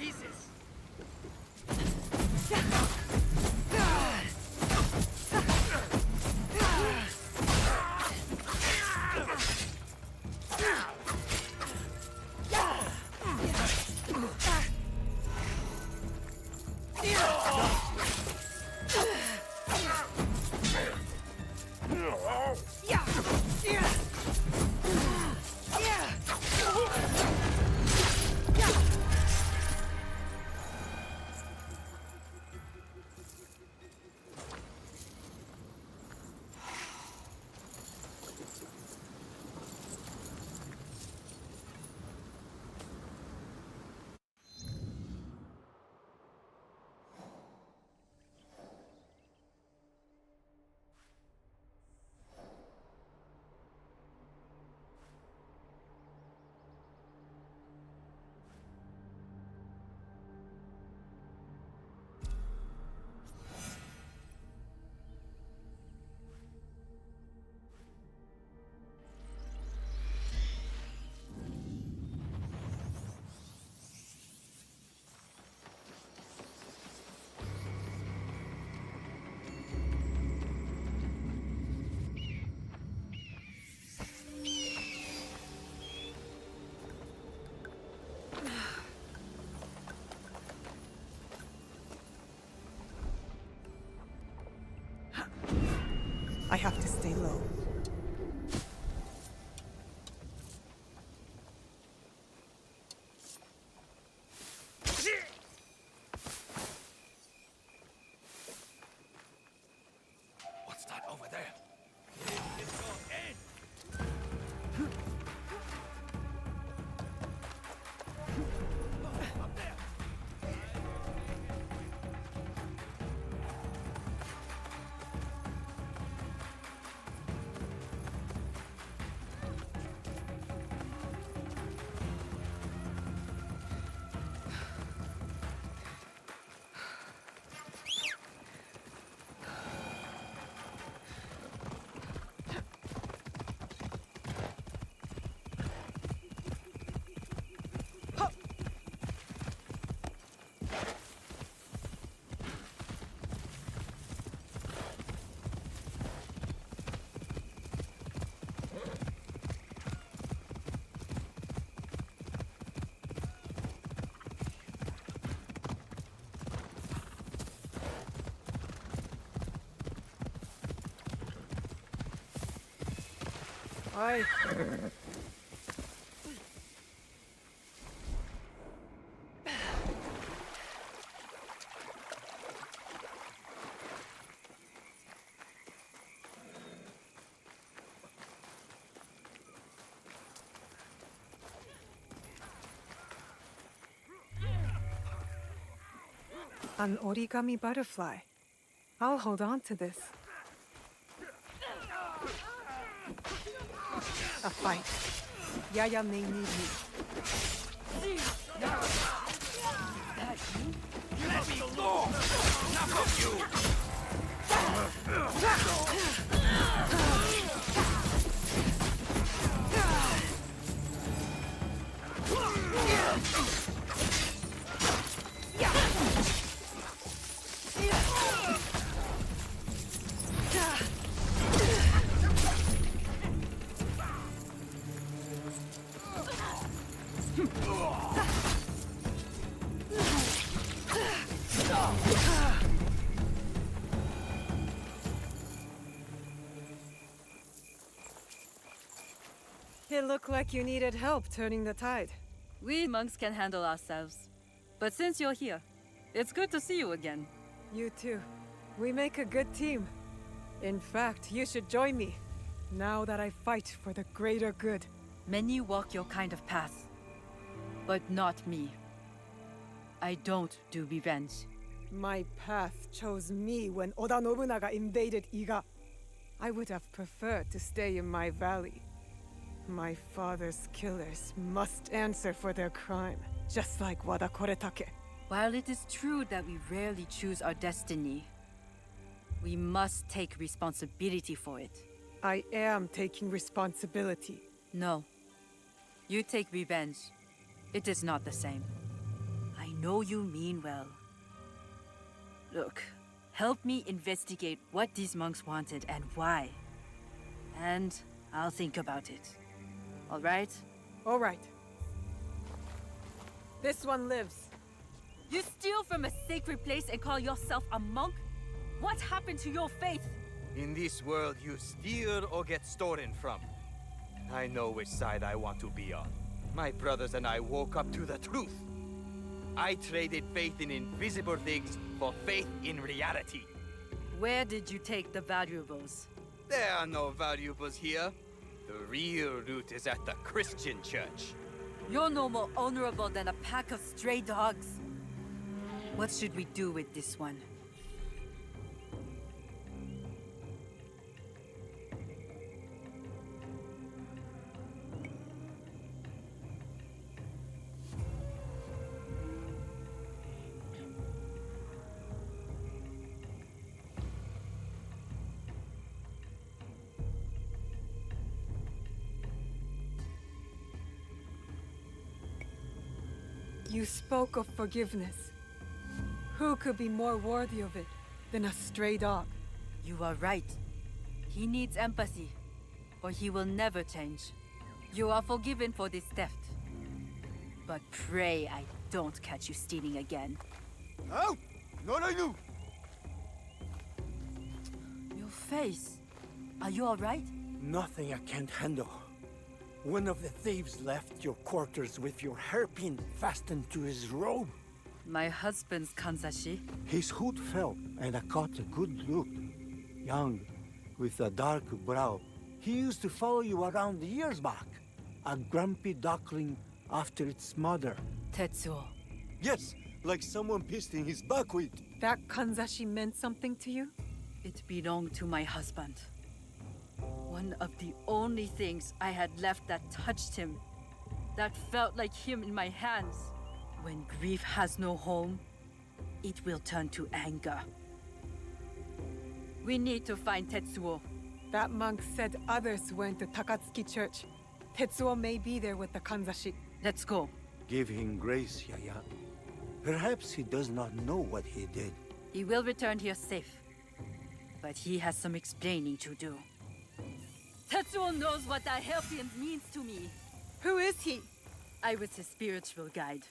pieces. I have to stay low. What's that over there? It's your end. Up there. I... An origami butterfly. I'll hold on to this. A fight. Yaya may need me. Let me go! Enough of you! It looked like you needed help turning the tide. We monks can handle ourselves. But since you're here, it's good to see you again. You too. We make a good team. In fact, you should join me. Now that I fight for the greater good. Many walk your kind of path, but not me. I don't do revenge. My path chose me when Oda Nobunaga invaded Iga. I would have preferred to stay in my valley. My father's killers must answer for their crime, just like Wada Koretake. While it is true that we rarely choose our destiny, we must take responsibility for it. I am taking responsibility. No. You take revenge. It is not the same. I know you mean well. Look, help me investigate what these monks wanted and why. And I'll think about it. All right? All right. This one lives. You steal from a sacred place and call yourself a monk? What happened to your faith? In this world, you steal or get stolen from. I know which side I want to be on. My brothers and I woke up to the truth. I traded faith in invisible things for faith in reality. Where did you take the valuables? There are no valuables here. The real root is at the Christian church. You're no more honorable than a pack of stray dogs. What should we do with this one? You spoke of forgiveness. Who could be more worthy of it than a stray dog? You are right. He needs empathy, or he will never change. You are forgiven for this theft. But pray I don't catch you stealing again. Out! Not I knew! Your face. Are you alright? Nothing I can't handle. One of the thieves left your quarters with your hairpin fastened to his robe. My husband's kanzashi. His hood fell, and I caught a good look. Young, with a dark brow. He used to follow you around the years back. A grumpy duckling after its mother. Tetsuo. Yes, like someone pissed in his buckwheat. That kanzashi meant something to you? It belonged to my husband. One of the only things I had left that touched him. That felt like him in my hands. When grief has no home, it will turn to anger. We need to find Tetsuo. That monk said others went to Takatsuki Church. Tetsuo may be there with the kanzashi. Let's go. Give him grace, Yaya. Perhaps he does not know what he did. He will return here safe. But he has some explaining to do. Tetsuo knows what that hairpin means to me. Who is he? I was his spiritual guide.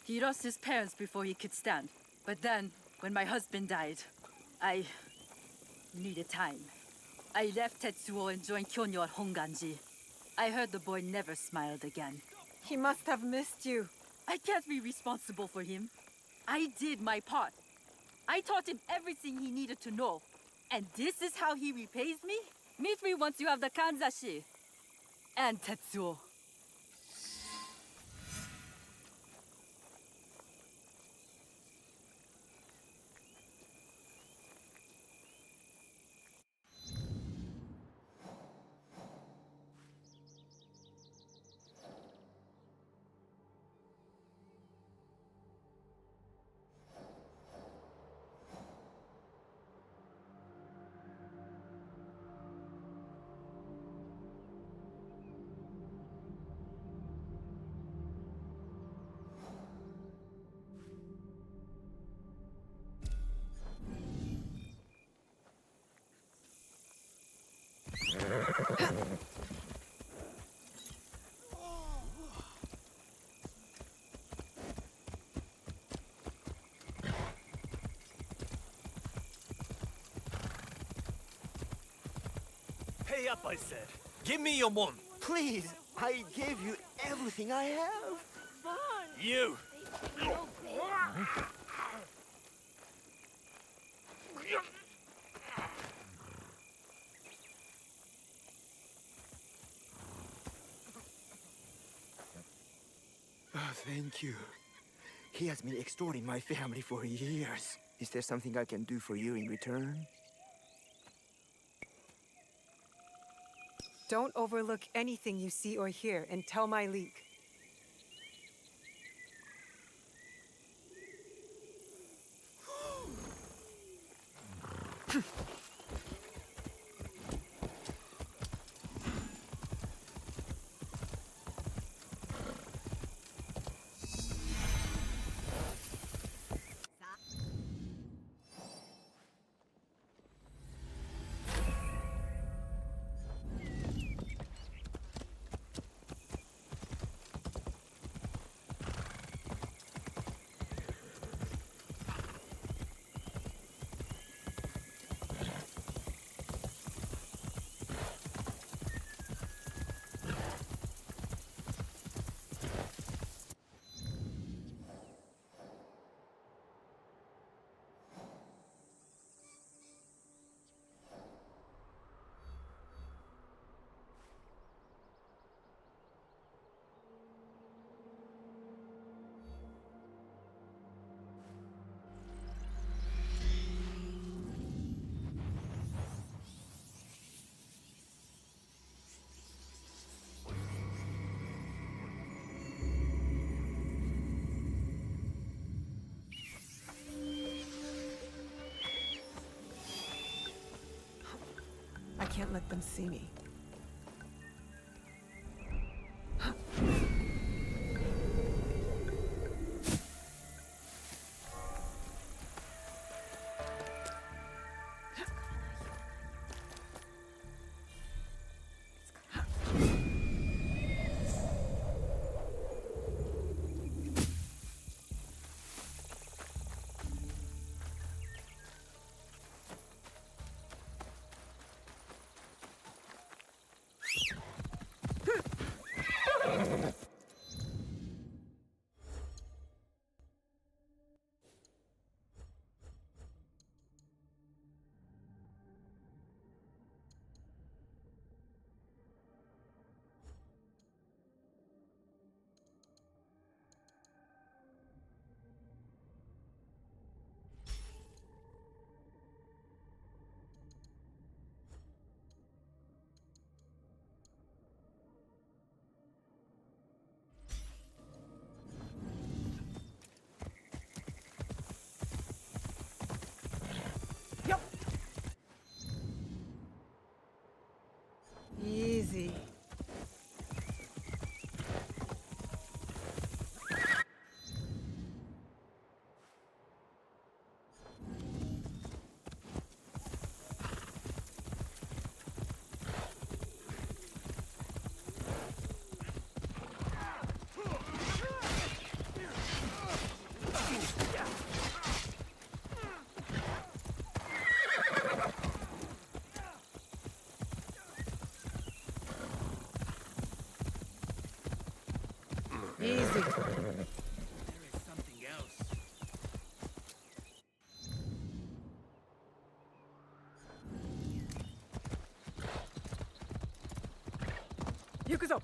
He lost his parents before he could stand. But then, when my husband died, I needed time. I left Tetsuo and joined Kyonyo at Honganji. I heard the boy never smiled again. He must have missed you. I can't be responsible for him. I did my part. I taught him everything he needed to know. And this is how he repays me? Meet me once you have the kanzashi. And Tetsuo. Pay up, I said. Give me your mon. Please, I gave you everything I have. You! Oh, thank you. He has been extorting my family for years. Is there something I can do for you in return? Don't overlook anything you see or hear and tell my league. can't let them see me. Yup. Easy. Easy. There is something else. Yukuzo.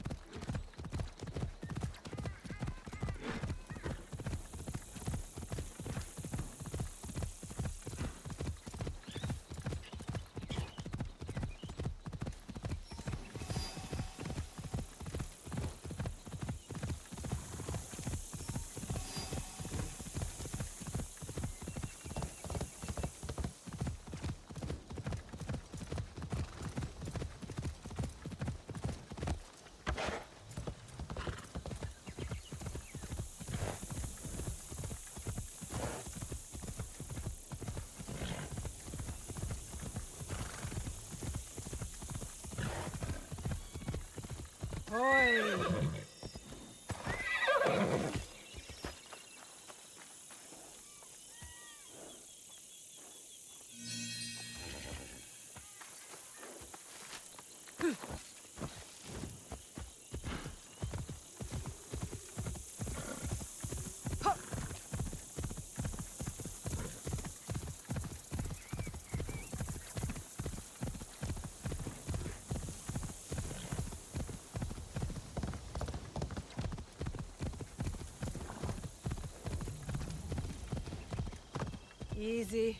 Oi. Easy.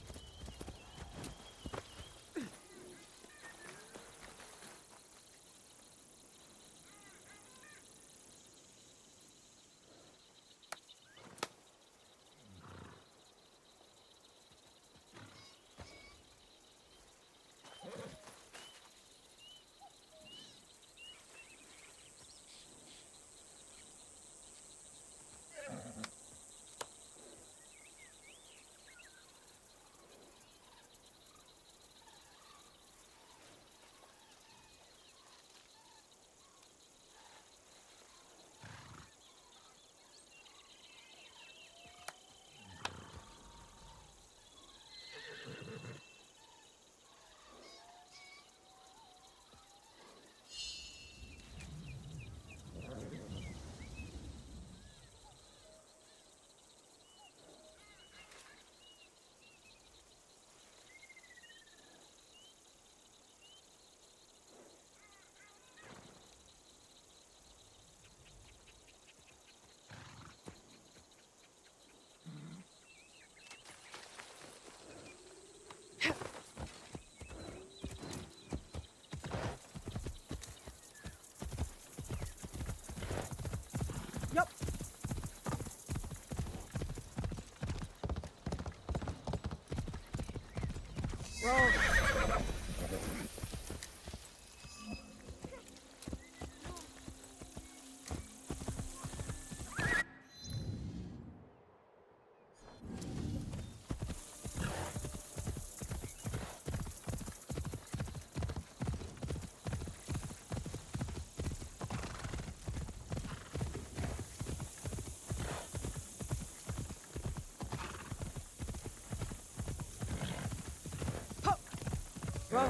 Yup. Roll. Whoa.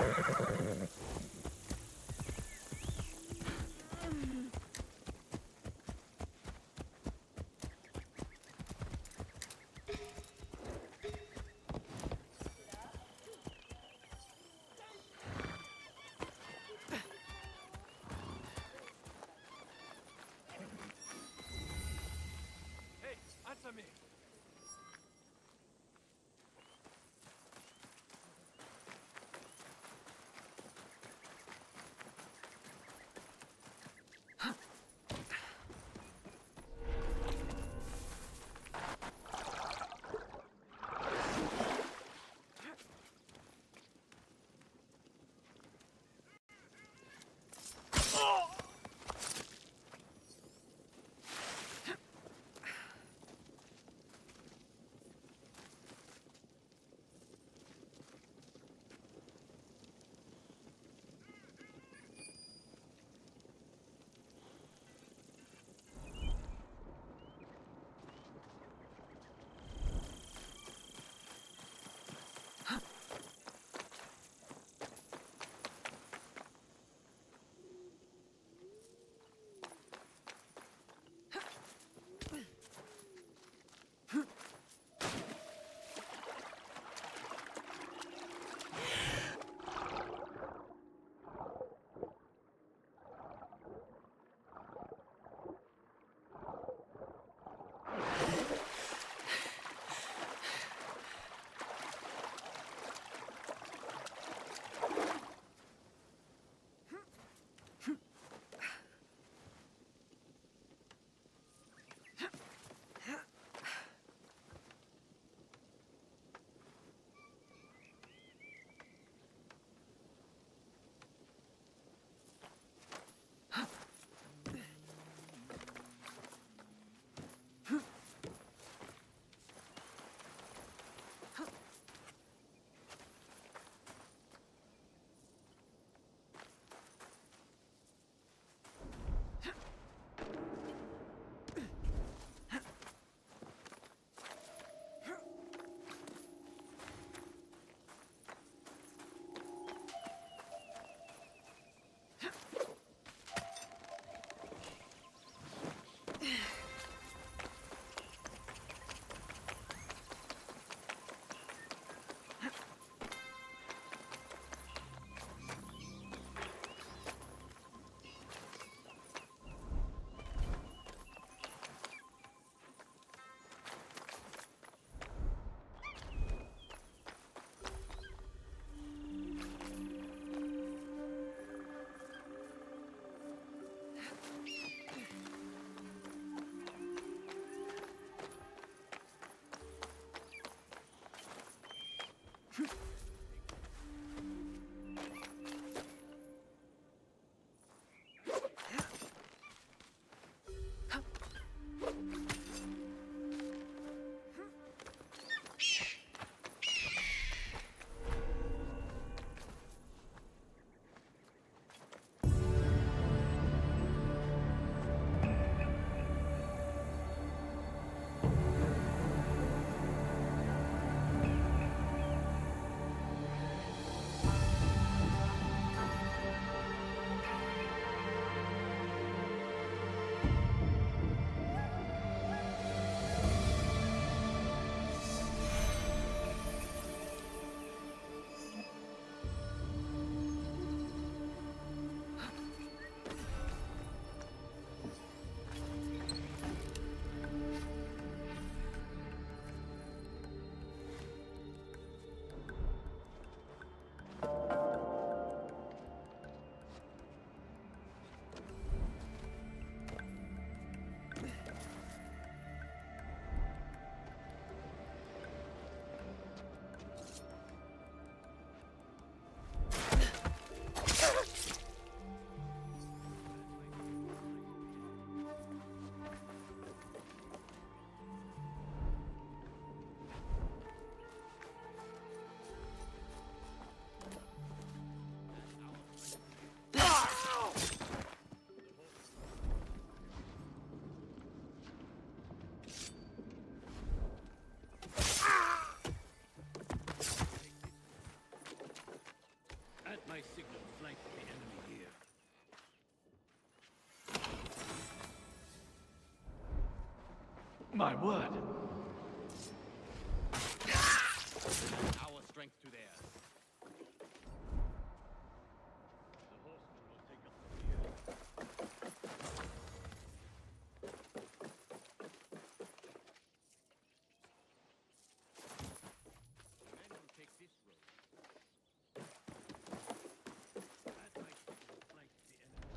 Hey, answer me. my signal flanked the enemy here. My word! Our strength to theirs. The horsemen will take up the rear. The men will take this road. As my signal flanked the enemy.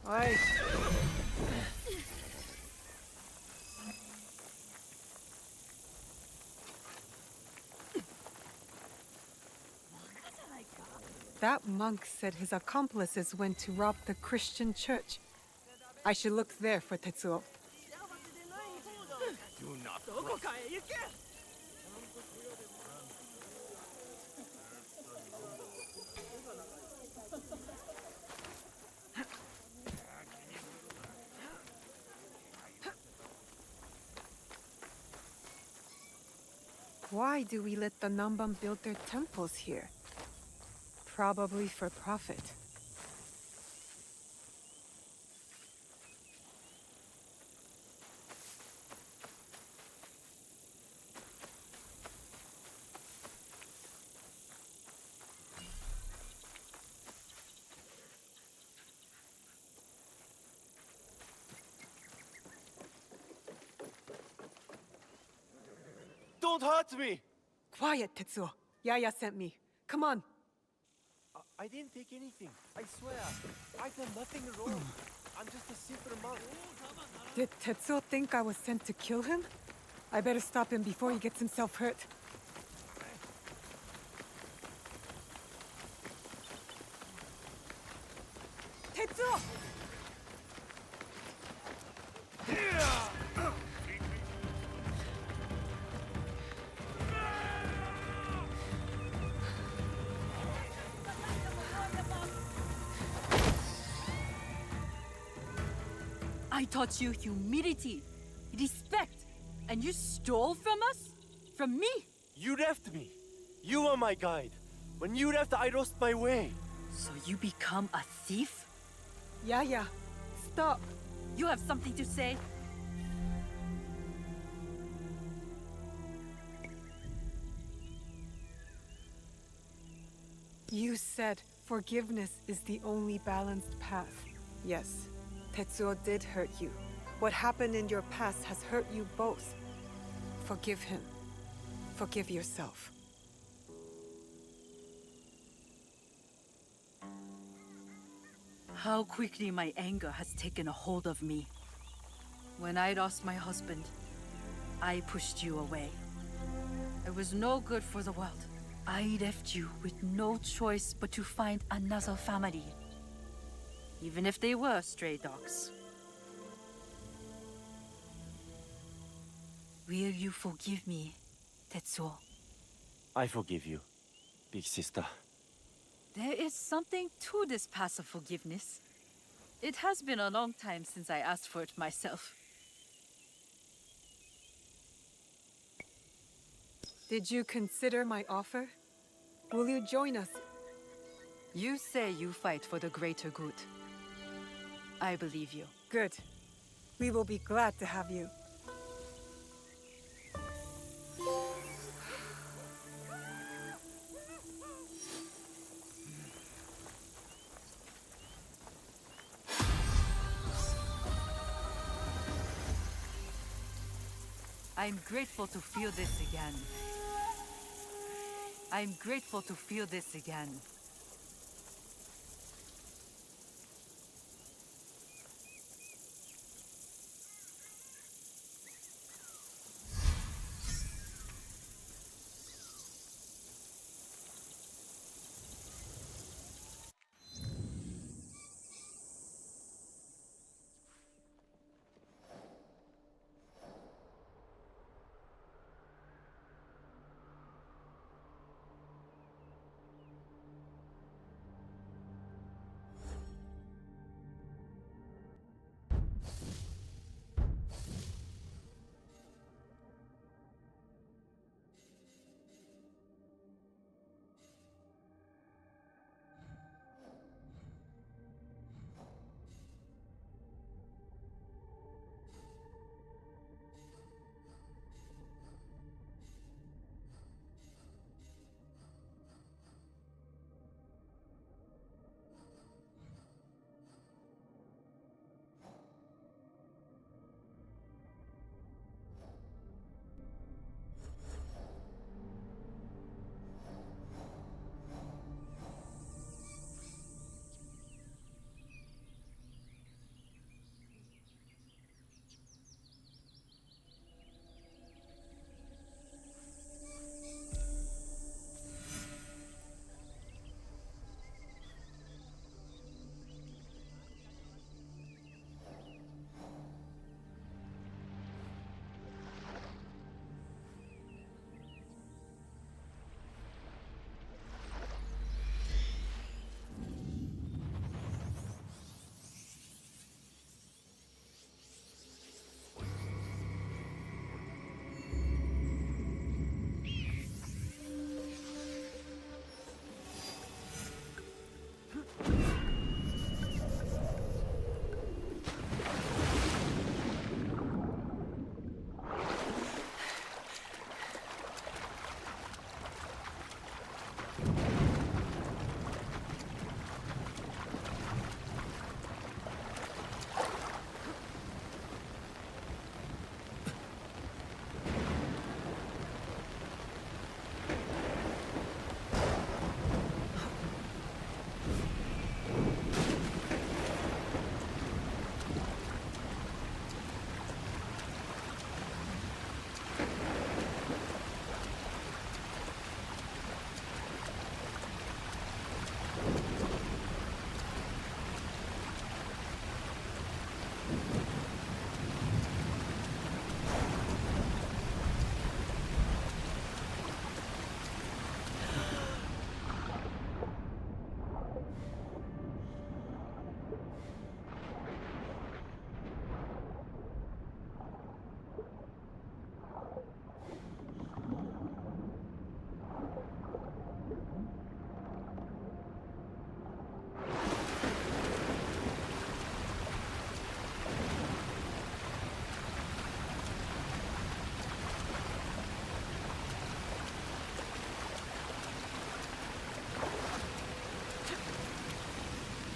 Oi! That monk said his accomplices went to rob the Christian church. I should look there for Tetsuo. Do not. Why do we let the Namban build their temples here? Probably for profit. Don't hurt me! Quiet, Tetsuo. Yaya sent me. Come on. I didn't take anything. I swear. I've done nothing wrong. I'm just a simple monk. Did Tetsuo think I was sent to kill him? I better stop him before he gets himself hurt. Tetsuo! I taught you humility, respect, and you stole from us? From me? You left me. You were my guide. When you left, I lost my way. So you become a thief? Yaya, stop. You have something to say? You said forgiveness is the only balanced path. Yes, Tetsuo did hurt you. What happened in your past has hurt you both. Forgive him. Forgive yourself. How quickly my anger has taken a hold of me. When I lost my husband, I pushed you away. I was no good for the world. I left you with no choice but to find another family. Even if they were stray dogs. Will you forgive me, Tetsuo? I forgive you, big sister. There is something to this passive forgiveness. It has been a long time since I asked for it myself. Did you consider my offer? Will you join us? You say you fight for the greater good. I believe you. Good. We will be glad to have you. I'm grateful to feel this again. I'm grateful to feel this again.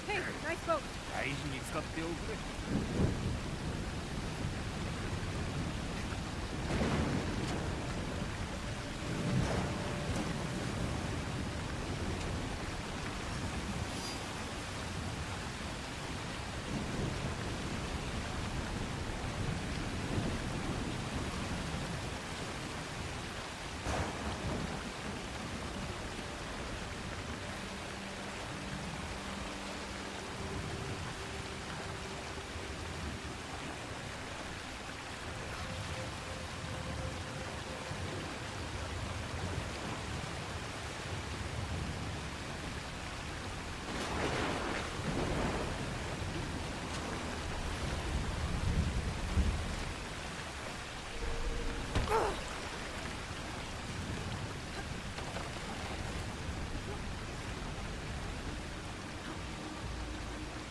Hey, nice boat. 大事に使っておくれ。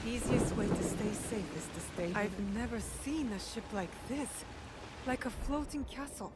Easiest way to stay safe is to stay. I've never seen a ship like this. Like a floating castle.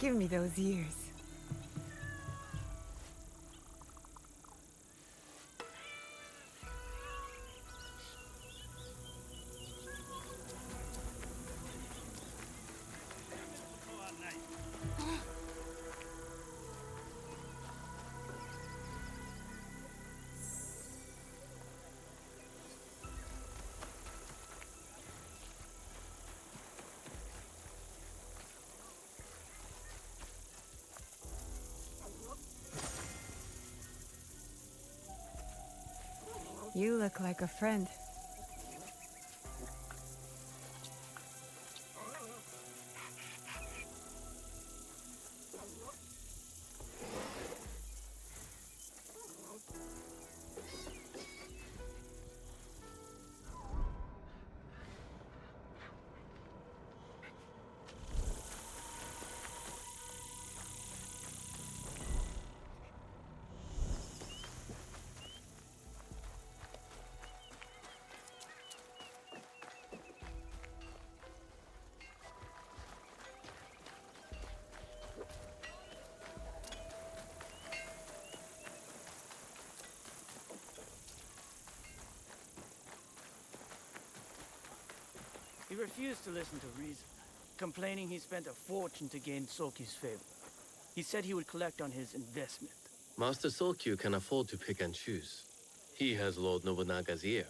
Give me those years. You look like a friend. He refused to listen to reason, complaining he spent a fortune to gain Soki's favor. He said he would collect on his investment. Master Sokyu can afford to pick and choose. He has Lord Nobunaga's ear.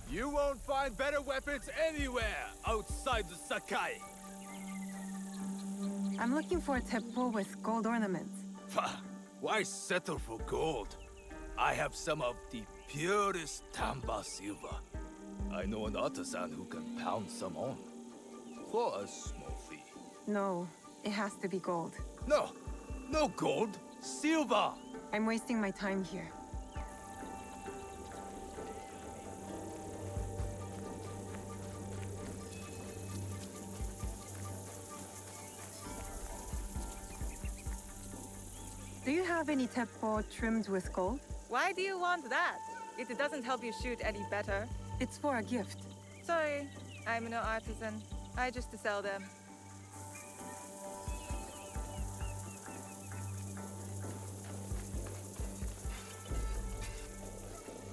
You won't find better weapons anywhere outside the Sakai. I'm looking for a teppo with gold ornaments. Pah, why settle for gold? I have some of the purest Tamba silver. I know an artisan who can pound some on. For a small fee. No, it has to be gold. No, no gold. Silver. I'm wasting my time here. Do you have any teppo trimmed with gold? Why do you want that? It doesn't help you shoot any better. It's for a gift. Sorry, I'm no artisan. I just sell them.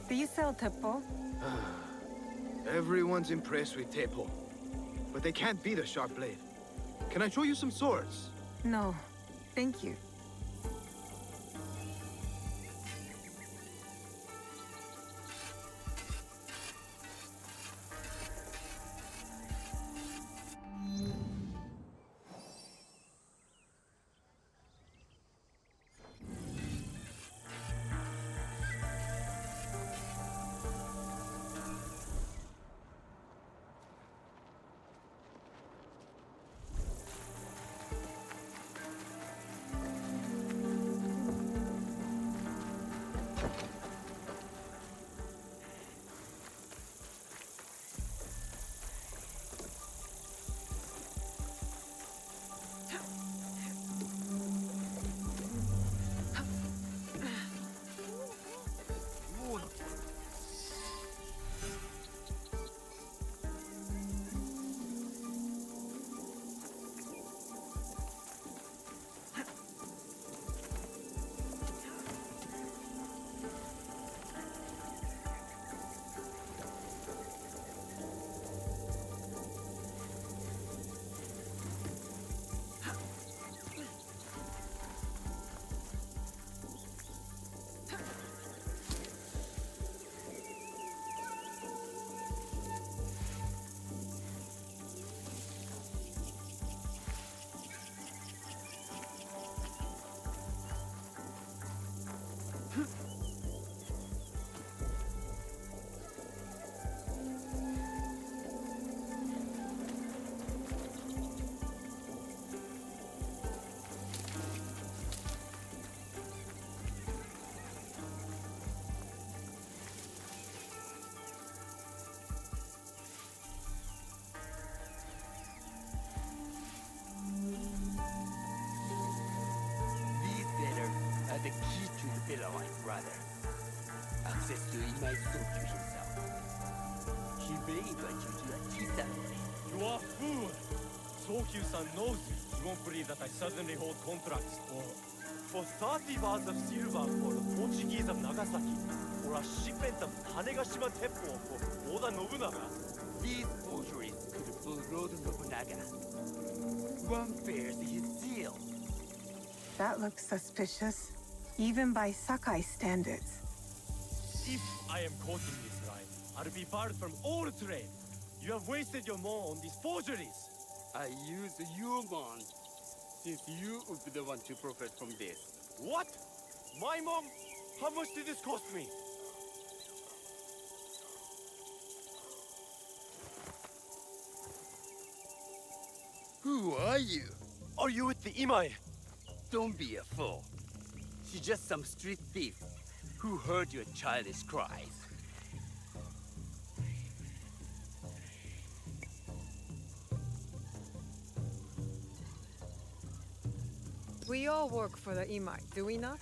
Do you sell teppo? Everyone's impressed with Teppo, but they can't beat a sharp blade. Can I show you some swords? No, thank you. The key to the pillar, my brother. Access to Imai Sokyu himself. He believe what you do at Kisame. You are fool! Sokyu-san knows it. You won't believe that I suddenly hold contracts for 30 bars of silver for the Portuguese of Nagasaki, or a shipment of Tanegashima Teppo for Oda Nobunaga. These forgeries could fool Lord Nobunaga. One bears his seal. That looks suspicious, even by Sakai standards. If I am caught in this line, I'll be barred from all trade. You have wasted your mon on these forgeries. I use your bond, since you would be the one to profit from this. What? My mom? How much did this cost me? Who are you? Are you with the Imai? Don't be a fool. She's just some street thief who heard your childish cries. We all work for the Imai, do we not?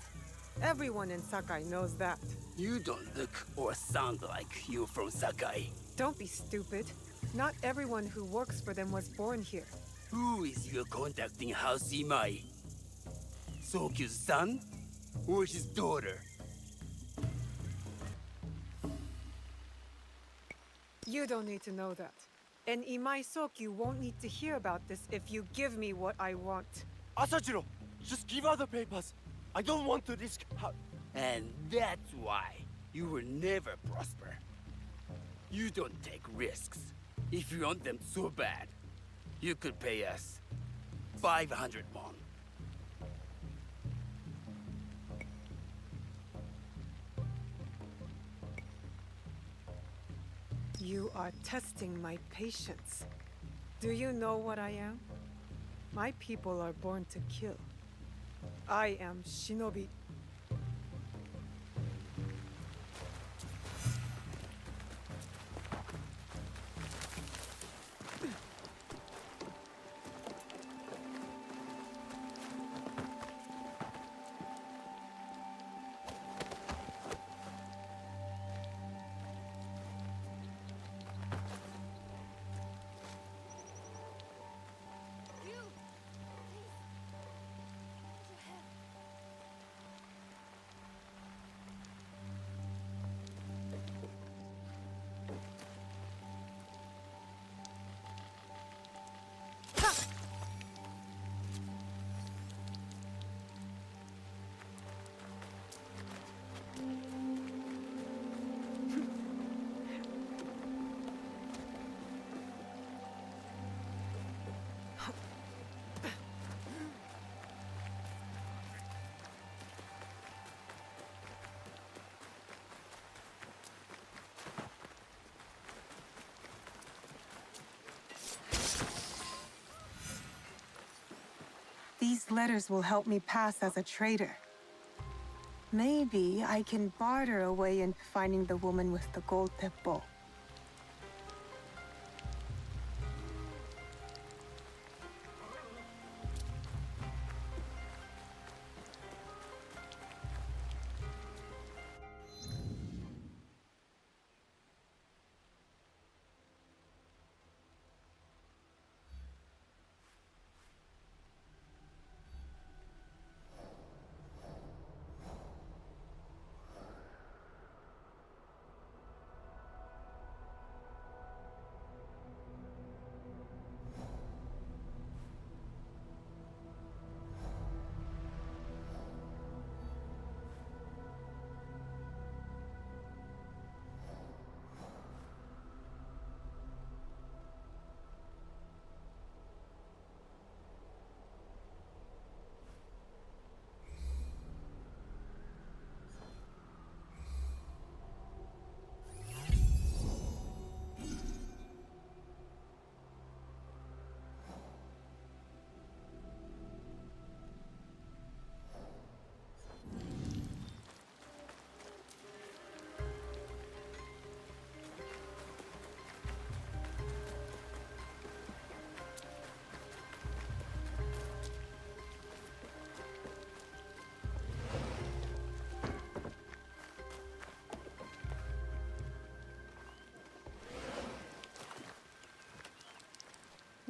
Everyone in Sakai knows that. You don't look or sound like you from Sakai. Don't be stupid. Not everyone who works for them was born here. Who is your conducting house Imai? Sokyu's son or his daughter? You don't need to know that. And Imai Sokyu won't need to hear about this if you give me what I want. Asajiro, just give her the papers. I don't want to risk And that's why you will never prosper. You don't take risks. If you want them so bad, you could pay us 500 won. You are testing my patience. Do you know what I am? My people are born to kill. I am Shinobi. These letters will help me pass as a trader. Maybe I can barter a way into finding the woman with the gold teppo.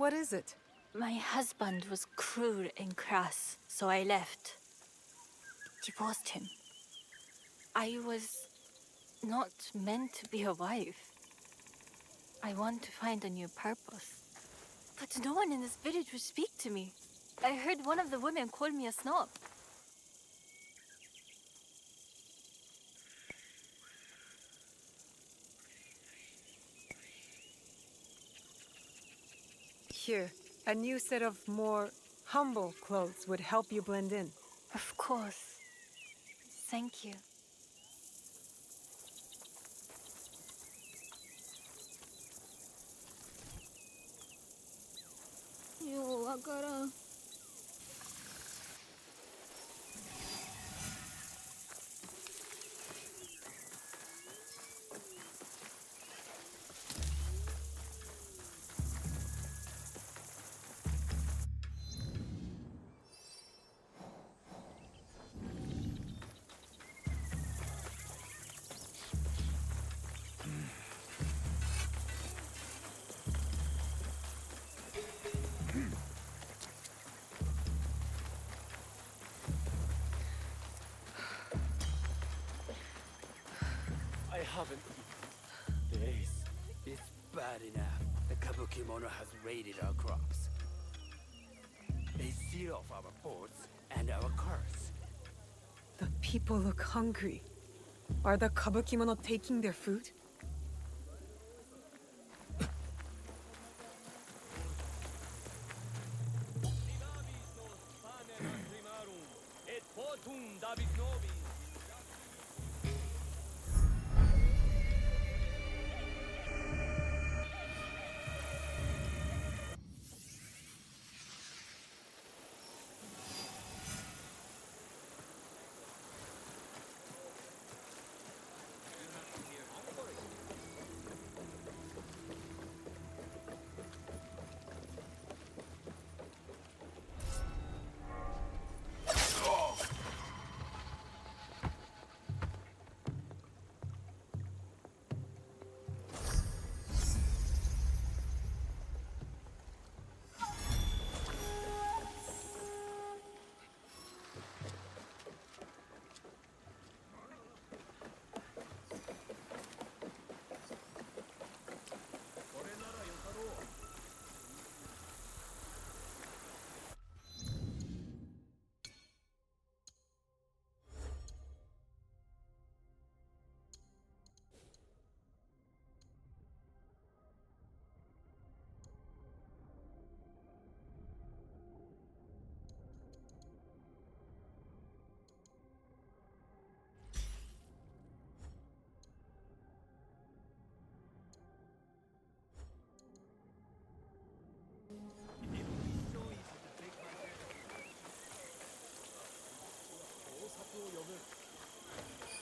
What is it? My husband was cruel and crass, so I left. Divorced him. I was not meant to be a wife. I want to find a new purpose. But no one in this village would speak to me. I heard one of the women call me a snob. Here, a new set of more humble clothes would help you blend in. Of course. Thank you. I haven't eaten days. It's bad enough. The Kabukimono has raided our crops. They seal off our ports and our cars. The people look hungry. Are the Kabukimono taking their food?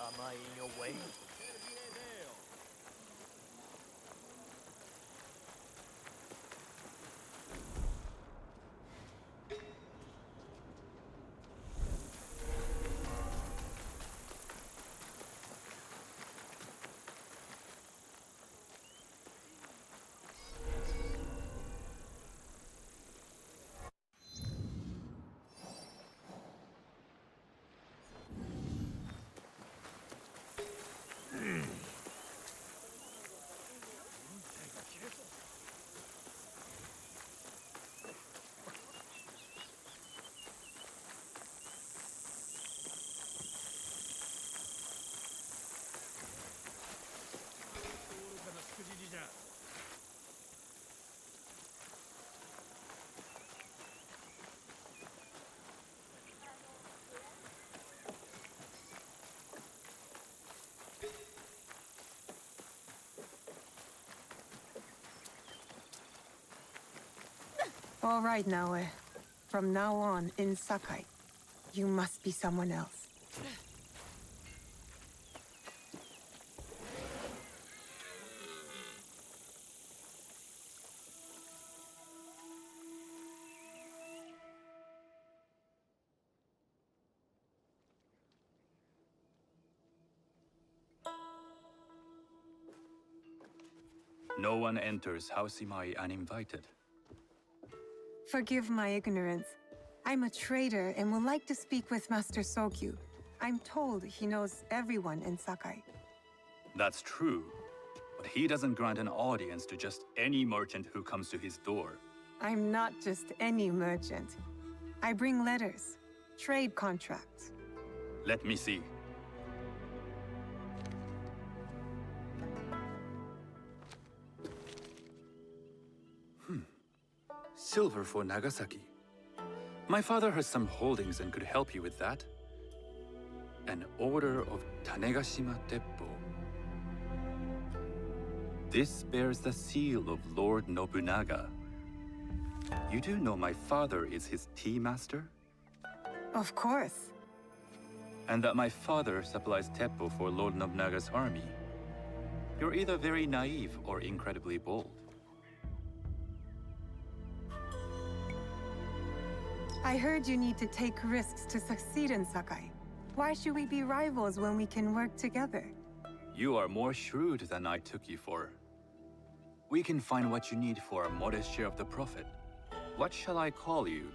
Am I in your way? All right, Naoe. From now on, in Sakai, you must be someone else. No one enters House Imai uninvited. Forgive my ignorance. I'm a trader and would like to speak with Master Sokyu. I'm told he knows everyone in Sakai. That's true, but he doesn't grant an audience to just any merchant who comes to his door. I'm not just any merchant. I bring letters, trade contracts. Let me see. Silver for Nagasaki. My father has some holdings and could help you with that. An order of Tanegashima Teppo. This bears the seal of Lord Nobunaga. You do know my father is his tea master? Of course. And that my father supplies Teppo for Lord Nobunaga's army. You're either very naive or incredibly bold. I heard you need to take risks to succeed in Sakai. Why should we be rivals when we can work together? You are more shrewd than I took you for. We can find what you need for a modest share of the profit. What shall I call you?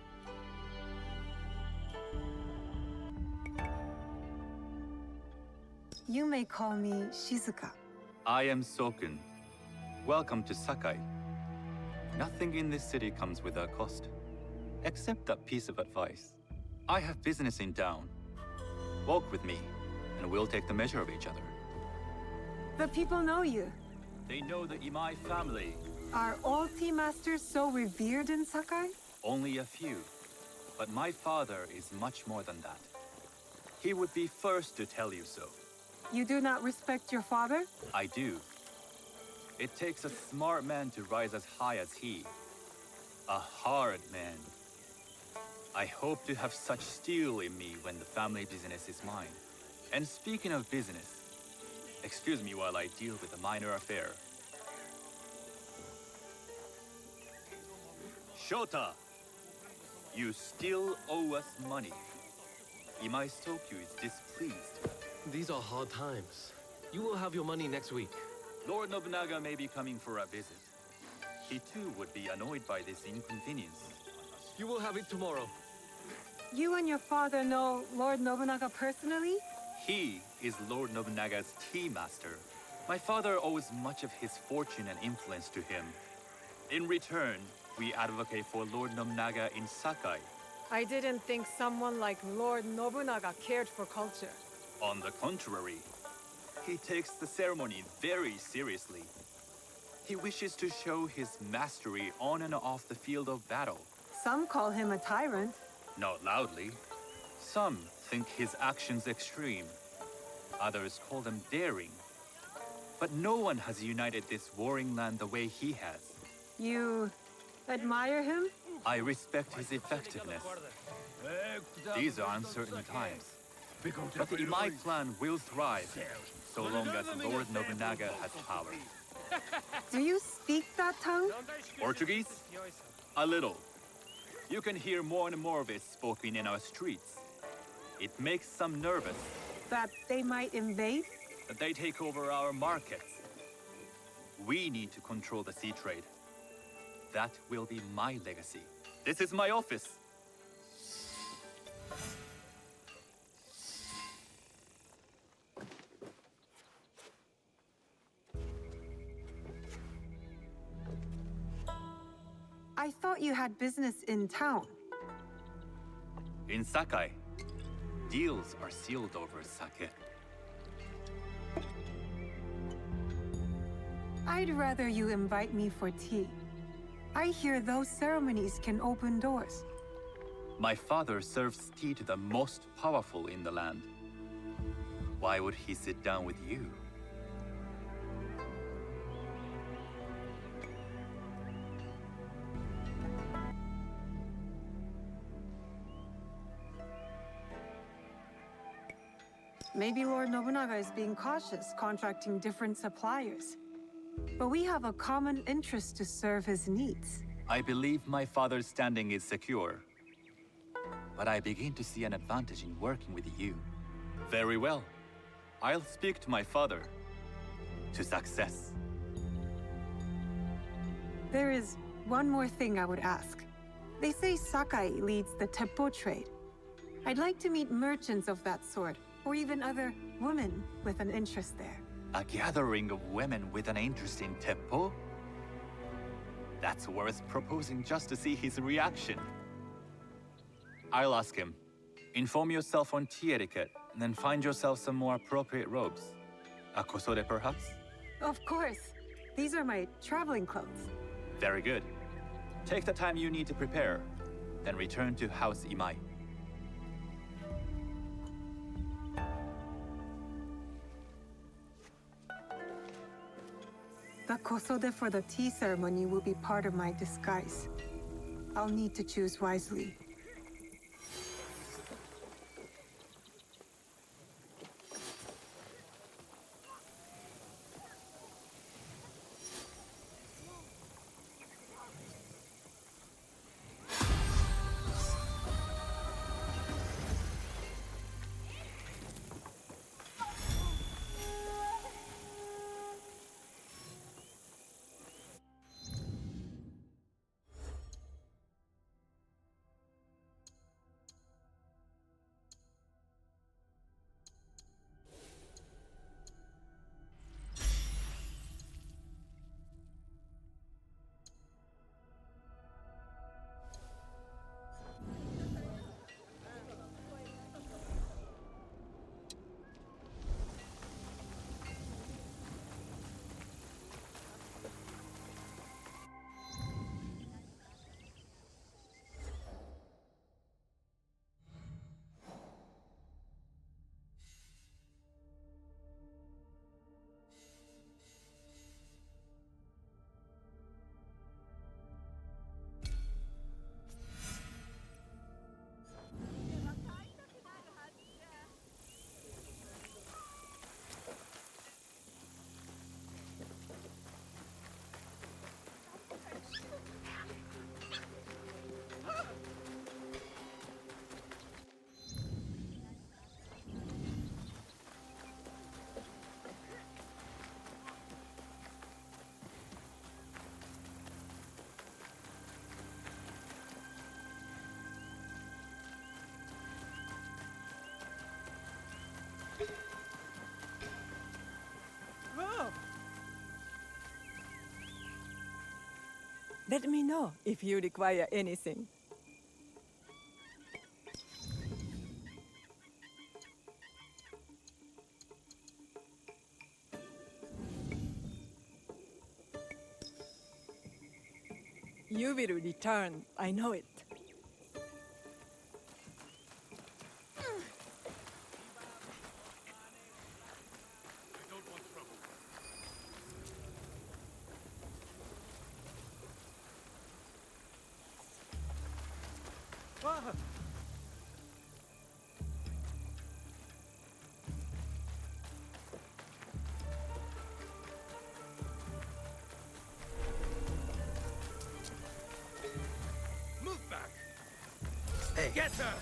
You may call me Shizuka. I am Sokun. Welcome to Sakai. Nothing in this city comes without cost. Except that piece of advice. I have business in town. Walk with me, and we'll take the measure of each other. The people know you. They know the Imai family. Are all tea masters so revered in Sakai? Only a few. But my father is much more than that. He would be first to tell you so. You do not respect your father? I do. It takes a smart man to rise as high as he. A hard man. I hope to have such steel in me when the family business is mine. And speaking of business, excuse me while I deal with a minor affair. Shota! You still owe us money. Imai Sokyu is displeased. These are hard times. You will have your money next week. Lord Nobunaga may be coming for a visit. He too would be annoyed by this inconvenience. You will have it tomorrow. You and your father know Lord Nobunaga personally? He is Lord Nobunaga's tea master. My father owes much of his fortune and influence to him. In return, we advocate for Lord Nobunaga in Sakai. I didn't think someone like Lord Nobunaga cared for culture. On the contrary, he takes the ceremony very seriously. He wishes to show his mastery on and off the field of battle. Some call him a tyrant. Not loudly. Some think his actions extreme. Others call them daring. But no one has united this warring land the way he has. You admire him? I respect his effectiveness. These are uncertain times. But the Imai clan will thrive, so long as Lord Nobunaga has power. Do you speak that tongue? Portuguese? A little. You can hear more and more of it spoken in our streets. It makes some nervous. That they might invade? That they take over our markets. We need to control the sea trade. That will be my legacy. This is my office. I thought you had business in town. In Sakai, deals are sealed over sake. I'd rather you invite me for tea. I hear those ceremonies can open doors. My father serves tea to the most powerful in the land. Why would he sit down with you? Maybe Lord Nobunaga is being cautious, contracting different suppliers. But we have a common interest to serve his needs. I believe my father's standing is secure. But I begin to see an advantage in working with you. Very well. I'll speak to my father. To success. There is one more thing I would ask. They say Sakai leads the Teppo trade. I'd like to meet merchants of that sort, or even other women with an interest there. A gathering of women with an interest in Teppo? That's worth proposing just to see his reaction. I'll ask him. Inform yourself on tea etiquette, and then find yourself some more appropriate robes. A kosode, perhaps? Of course. These are my traveling clothes. Very good. Take the time you need to prepare, then return to House Imai. The kosode for the tea ceremony will be part of my disguise. I'll need to choose wisely. Let me know if you require anything. You will return, I know it. Move back! Hey. Get her!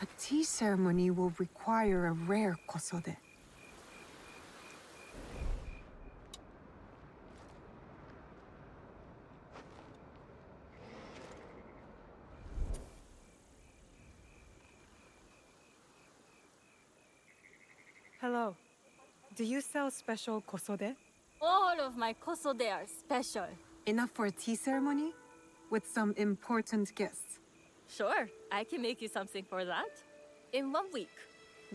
A tea ceremony will require a rare kosode. Hello. Do you sell special kosode? All of my kosode are special. Enough for a tea ceremony? With some important guests. Sure, I can make you something for that. In 1 week.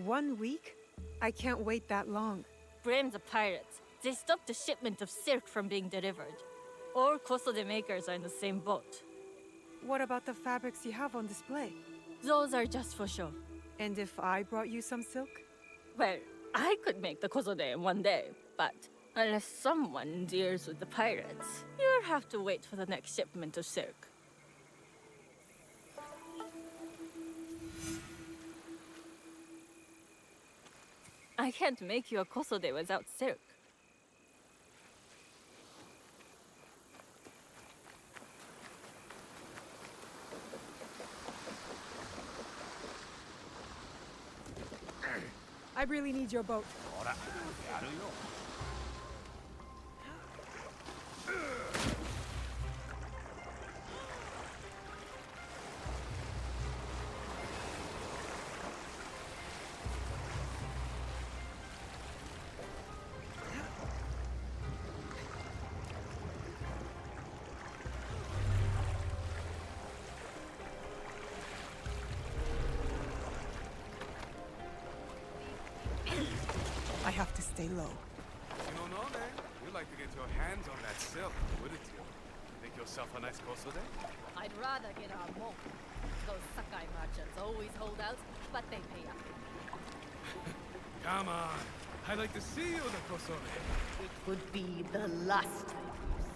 1 week? I can't wait that long. Blame the pirates. They stopped the shipment of silk from being delivered. All kosode makers are in the same boat. What about the fabrics you have on display? Those are just for show. And if I brought you some silk? Well, I could make the kosode in 1 day, but unless someone deals with the pirates, you'll have to wait for the next shipment of silk. I can't make you a kosode without silk. I really need your boat. I have to stay low. You'd like to get your hands on that silk, wouldn't you? Make yourself a nice kosode? I'd rather get our monk. Those Sakai merchants always hold out, but they pay up. Come on. I'd like to see you the kosode. It would be the last time you see.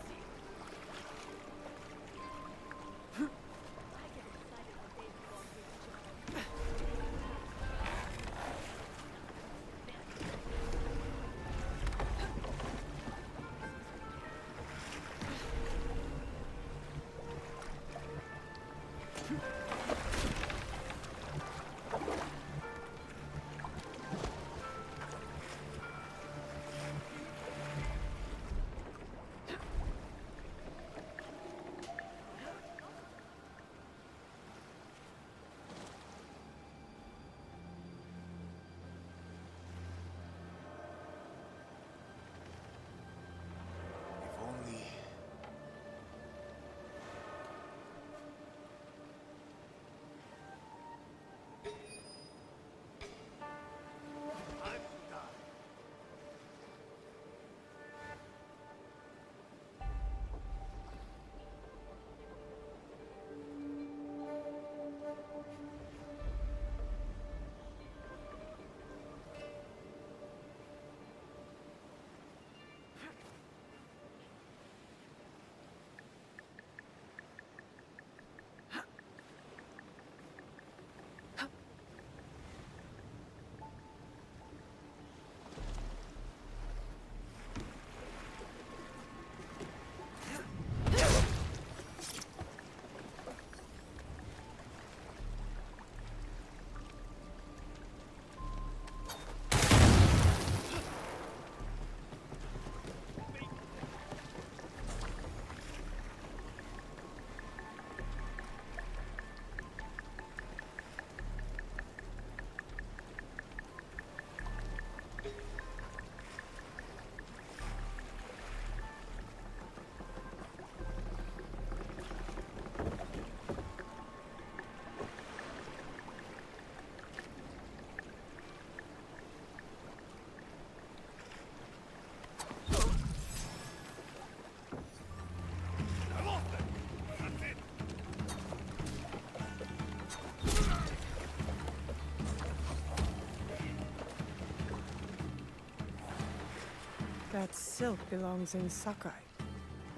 That silk belongs in Sakai.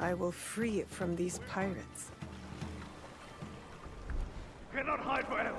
I will free it from these pirates. Cannot hide forever.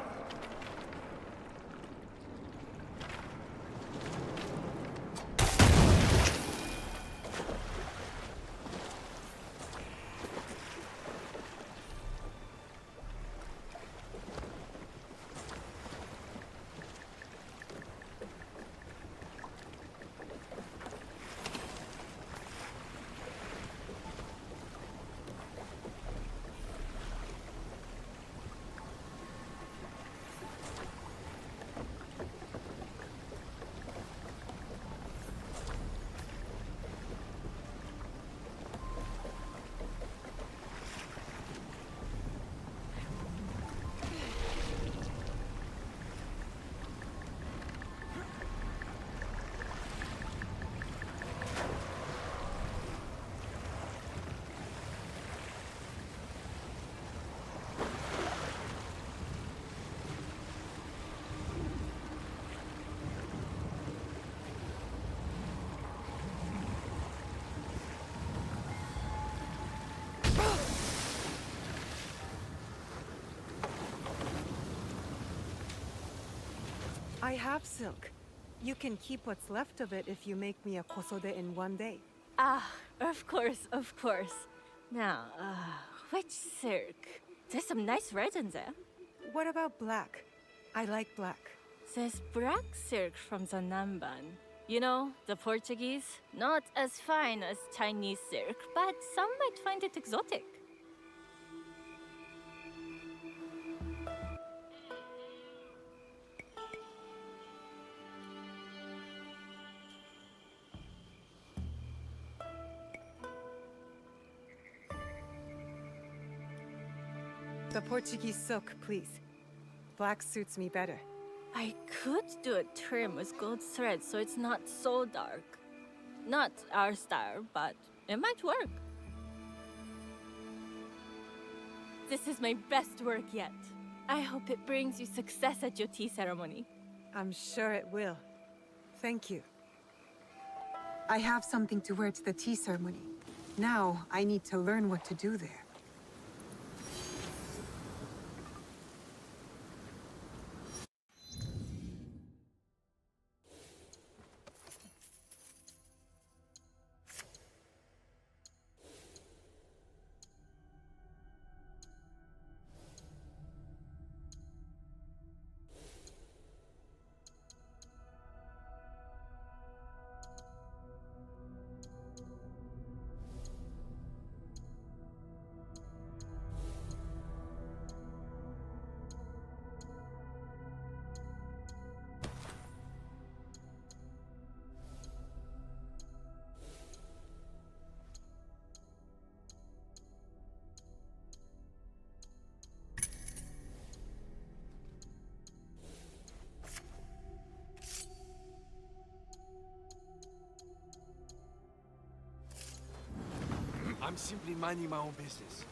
I have silk. You can keep what's left of it if you make me a kosode in one day. Ah, of course, of course. Now, which silk? There's some nice red in there. What about black? I like black. There's black silk from the Namban. You know, the Portuguese. Not as fine as Chinese silk, but some might find it exotic. The Portuguese silk, please. Black suits me better. I could do a trim with gold thread so it's not so dark. Not our style, but it might work. This is my best work yet. I hope it brings you success at your tea ceremony. I'm sure it will. Thank you. I have something to wear to the tea ceremony. Now, I need to learn what to do there. I'm simply minding my own business.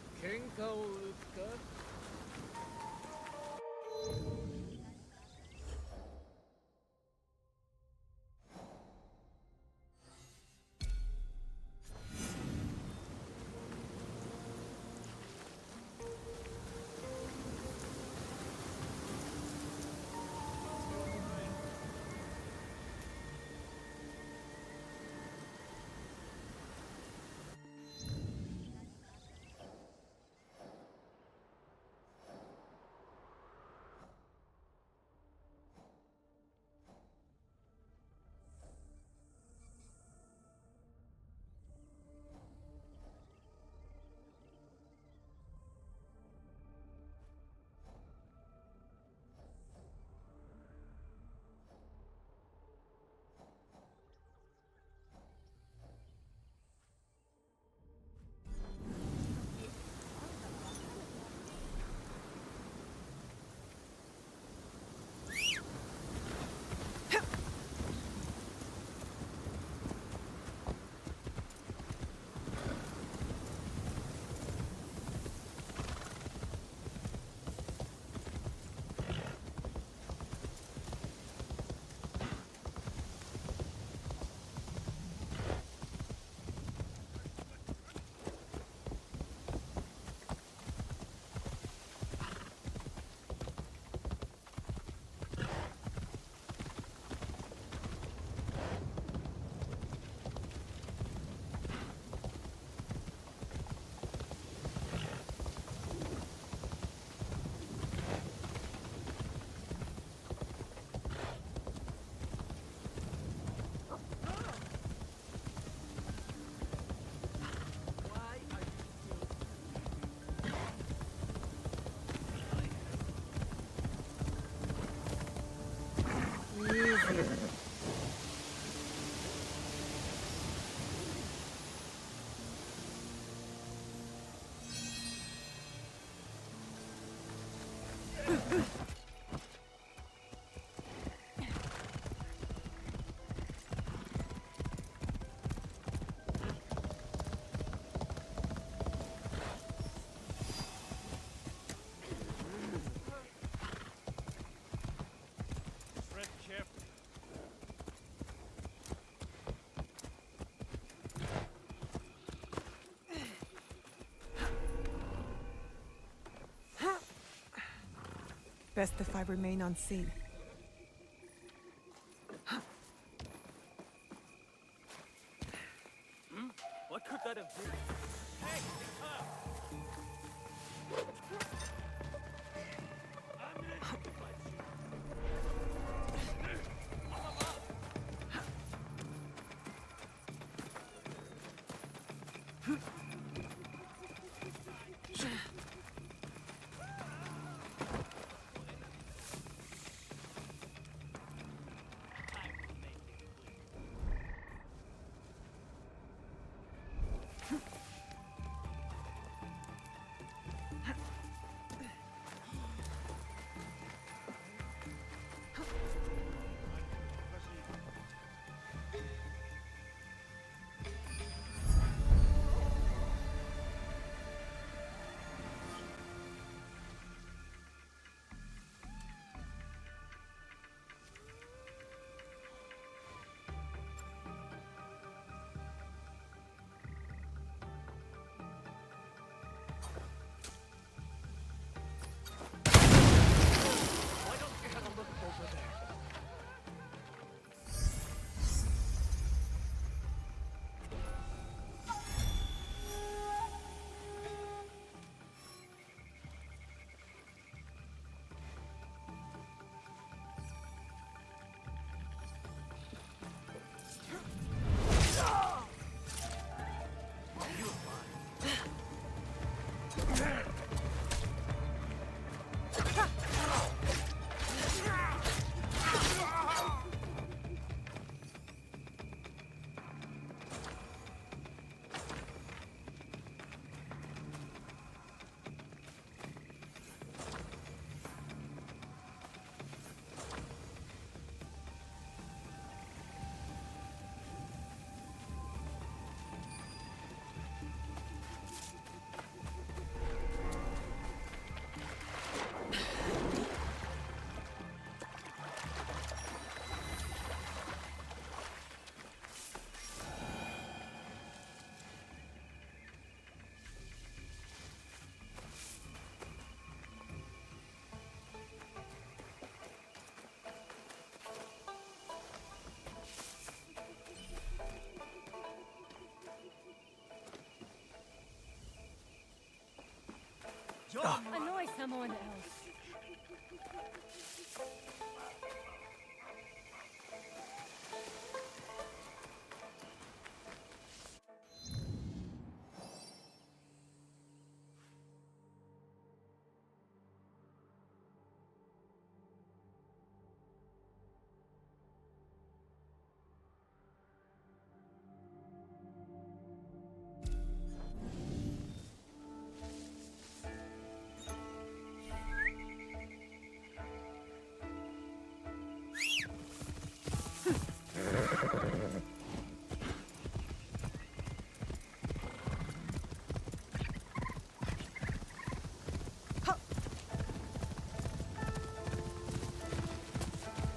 Best if I remain unseen. sudden fear. Hey, it's her! I'm ready to fight you. Annoy someone else.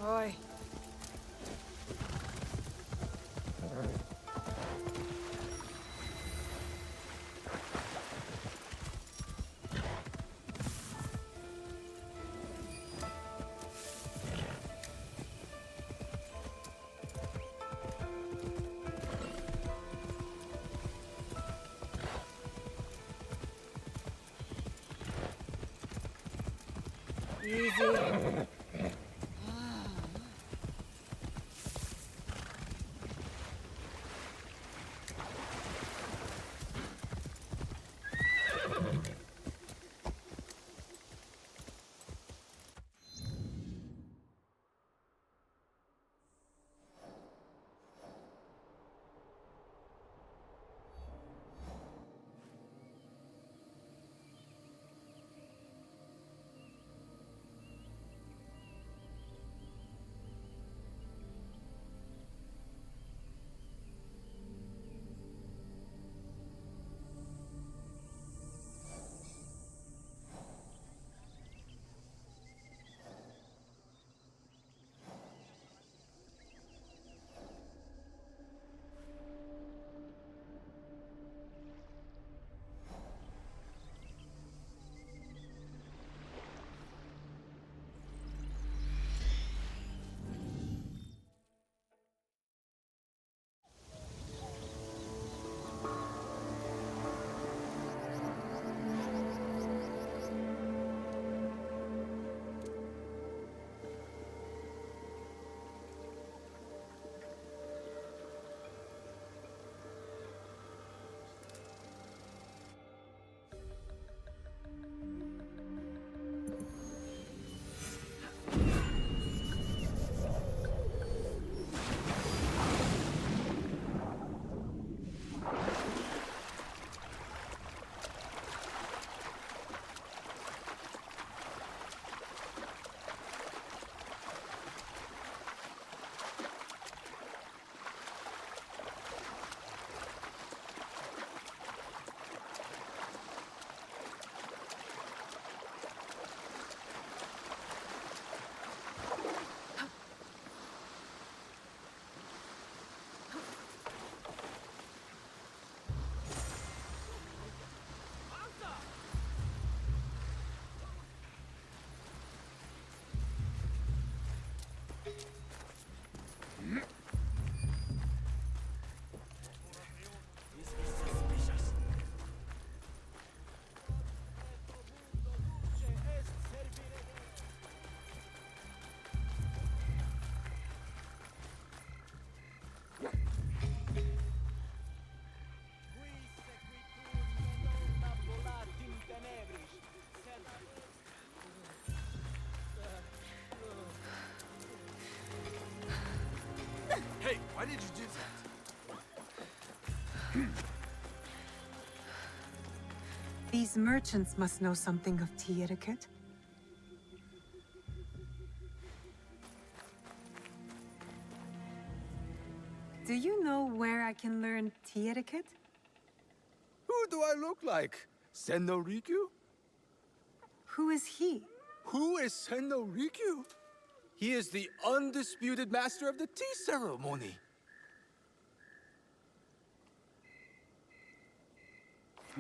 Oi. Easy. These merchants must know something of tea etiquette. Do you know where I can learn tea etiquette? Who do I look like? Senno Rikyu? Who is he? Who is Senno Rikyu? He is the undisputed master of the tea ceremony.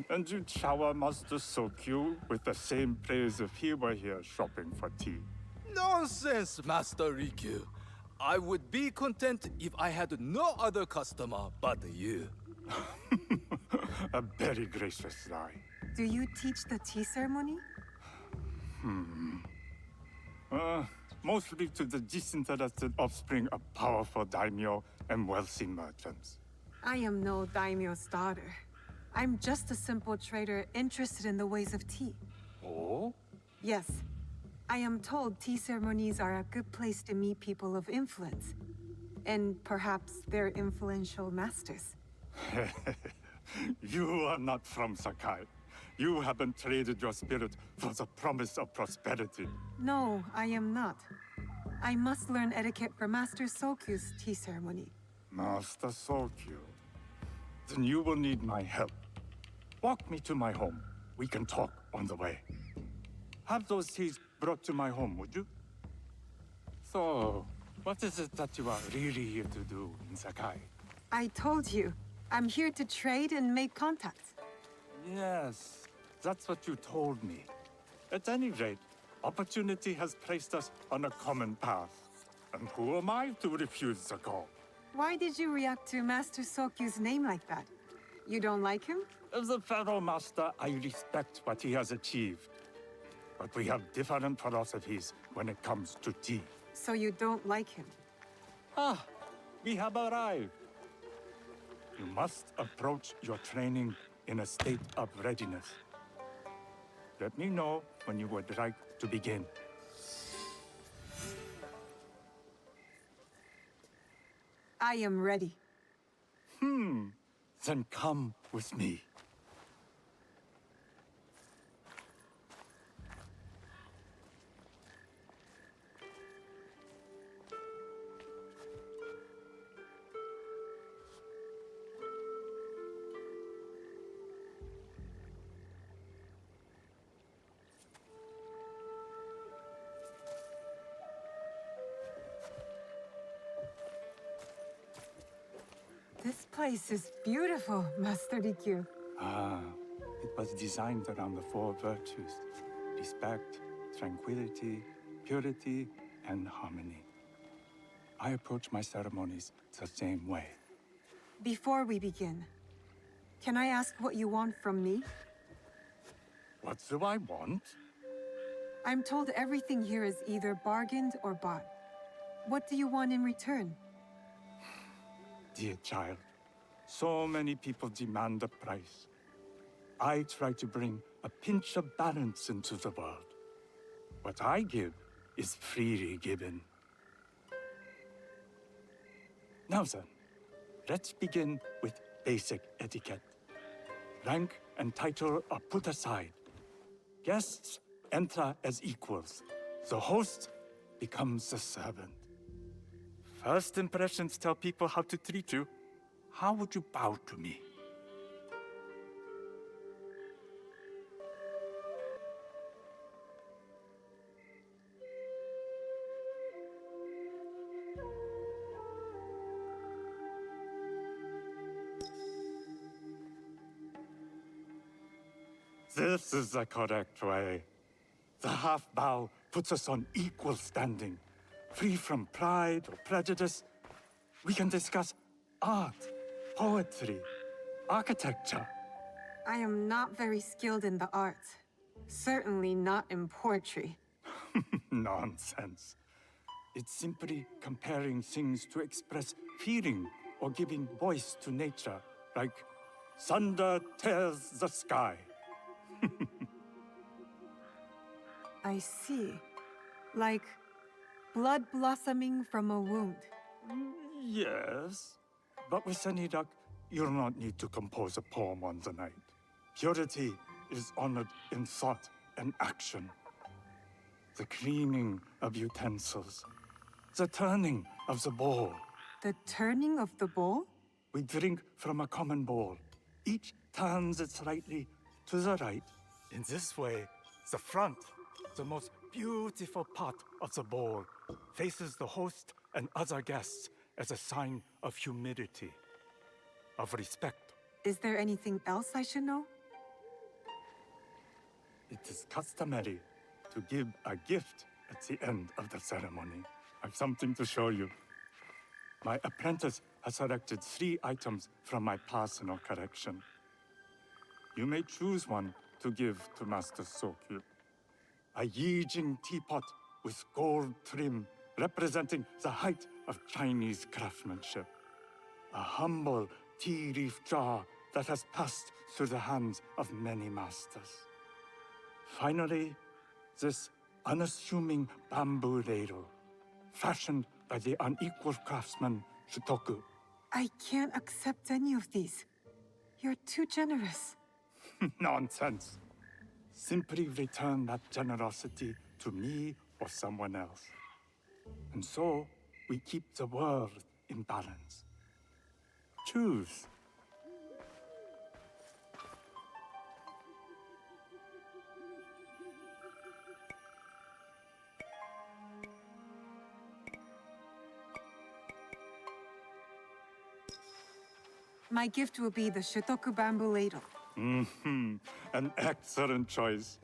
And you shower Master Sokyu with the same praise if he were here shopping for tea. Nonsense, Master Rikyu. I would be content if I had no other customer but you. A very gracious lie. Do you teach the tea ceremony? Mostly to the disinterested offspring of powerful daimyo and wealthy merchants. I am no daimyo's daughter. I'm just a simple trader interested in the ways of tea. Oh? Yes. I am told tea ceremonies are a good place to meet people of influence. And perhaps their influential masters. You are not from Sakai. You haven't traded your spirit for the promise of prosperity. No, I am not. I must learn etiquette for Master Sokyu's tea ceremony. Master Sokyu. Then you will need my help. Walk me to my home. We can talk on the way. Have those teas brought to my home, would you? So, what is it that you are really here to do in Sakai? I told you, I'm here to trade and make contacts. Yes, that's what you told me. At any rate, opportunity has placed us on a common path. And who am I to refuse the call? Why did you react to Master Sokyu's name like that? You don't like him? As a fellow master, I respect what he has achieved. But we have different philosophies when it comes to tea. So you don't like him? Ah, we have arrived. You must approach your training in a state of readiness. Let me know when you would like to begin. I am ready. Then come with me. This place is beautiful, Master Rikyu. It was designed around the four virtues: respect, tranquility, purity, and harmony. I approach my ceremonies the same way. Before we begin, can I ask what you want from me? What do I want? I'm told everything here is either bargained or bought. What do you want in return? Dear child, so many people demand a price. I try to bring a pinch of balance into the world. What I give is freely given. Now then, let's begin with basic etiquette. Rank and title are put aside. Guests enter as equals. The host becomes the servant. First impressions tell people how to treat you. How would you bow to me? This is the correct way. The half bow puts us on equal standing. Free from pride or prejudice, we can discuss art, poetry, architecture. I am not very skilled in the arts. Certainly not in poetry. Nonsense. It's simply comparing things to express feeling or giving voice to nature, like thunder tears the sky. I see. Like blood blossoming from a wound. Yes, but with any luck, you'll not need to compose a poem on the night. Purity is honored in thought and action. The cleaning of utensils, the turning of the bowl. The turning of the bowl? We drink from a common bowl. Each turns it slightly to the right. In this way, the front, the most beautiful part of the bowl, faces the host and other guests as a sign of humility, of respect. Is there anything else I should know? It is customary to give a gift at the end of the ceremony. I've something to show you. My apprentice has selected 3 items from my personal collection. You may choose one to give to Master Sokyu. A Yijing teapot with gold trim representing the height of Chinese craftsmanship. A humble tea leaf jar that has passed through the hands of many masters. Finally, this unassuming bamboo ladle, fashioned by the unequal craftsman Shitoku. I can't accept any of these. You're too generous. Nonsense. Simply return that generosity to me or someone else. And so, we keep the world in balance. Choose. My gift will be the Shitoku bamboo ladle. An excellent choice.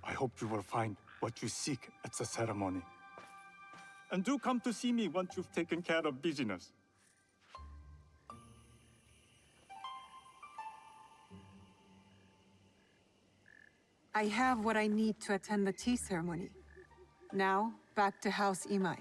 I hope you will find what you seek at the ceremony. And do come to see me once you've taken care of business. I have what I need to attend the tea ceremony. Now, back to House Imai.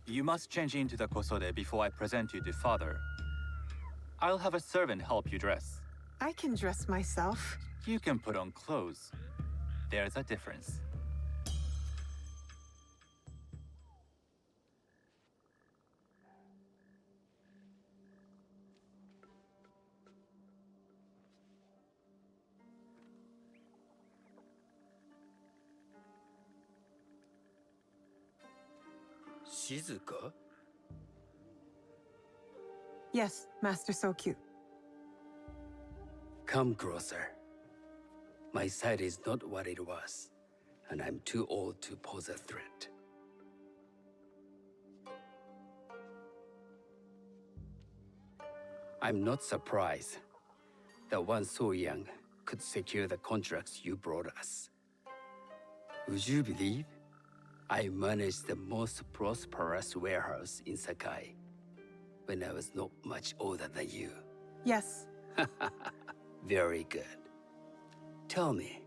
You must change into the kosode before I present you to father. I'll have a servant help you dress. I can dress myself. You can put on clothes. There's a difference. Shizuka? Yes, Master Sokyu. Come closer. My sight is not what it was, and I'm too old to pose a threat. I'm not surprised that one so young could secure the contracts you brought us. Would you believe I managed the most prosperous warehouse in Sakai when I was not much older than you? Yes. Very good. Tell me,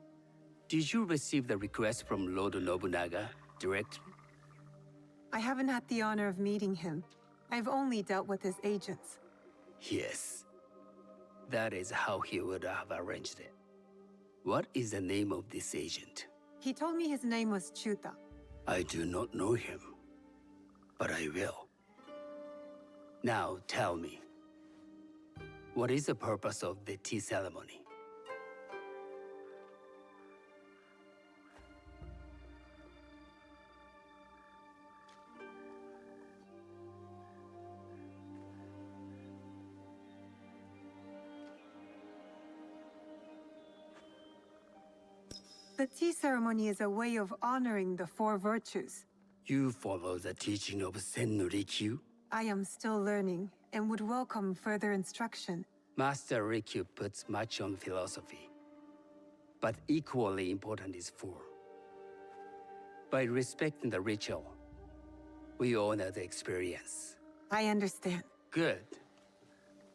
did you receive the request from Lord Nobunaga directly? I haven't had the honor of meeting him. I've only dealt with his agents. Yes. That is how he would have arranged it. What is the name of this agent? He told me his name was Chuta. I do not know him, but I will. Now tell me, What is the purpose of the tea ceremony? The tea ceremony is a way of honoring the four virtues. You follow the teaching of Sen no Rikyu? I am still learning and would welcome further instruction. Master Rikyu puts much on philosophy. But equally important is four. By respecting the ritual, we honor the experience. I understand. Good.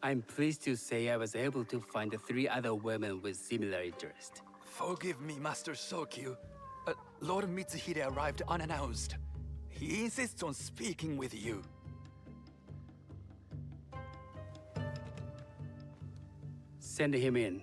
I'm pleased to say I was able to find 3 other women with similar interest. Forgive me, Master Sokyu. Lord Mitsuhide arrived unannounced. He insists on speaking with you. Send him in.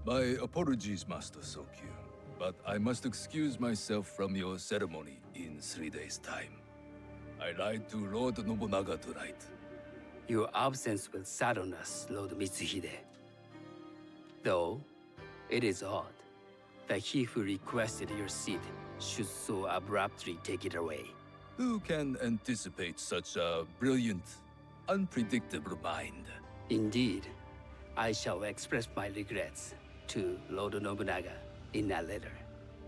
My apologies, Master Sokyu, but I must excuse myself from your ceremony in 3 days' time. I lied to Lord Nobunaga tonight. Your absence will sadden us, Lord Mitsuhide. Though, it is odd that he who requested your seat should so abruptly take it away. Who can anticipate such a brilliant, unpredictable mind? Indeed, I shall express my regrets to Lord Nobunaga in a letter.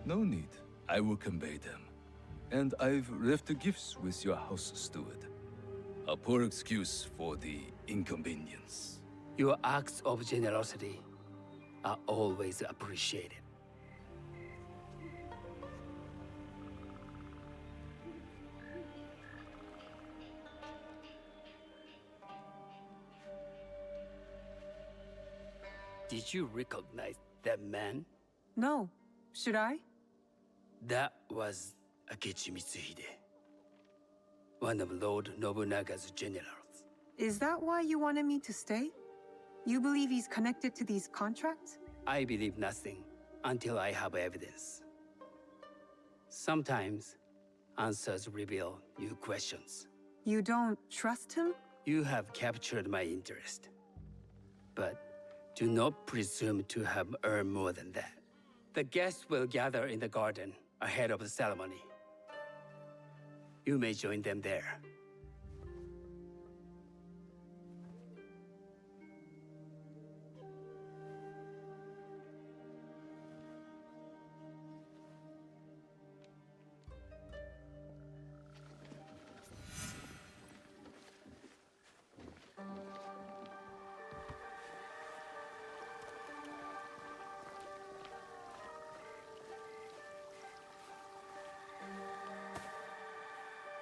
No need. I will convey them. And I've left the gifts with your house steward. A poor excuse for the inconvenience. Your acts of generosity are always appreciated. Did you recognize that man? No. Should I? That was Akechi Mitsuhide, one of Lord Nobunaga's generals. Is that why you wanted me to stay? You believe he's connected to these contracts? I believe nothing until I have evidence. Sometimes, answers reveal new questions. You don't trust him? You have captured my interest. But do not presume to have earned more than that. The guests will gather in the garden ahead of the ceremony. You may join them there.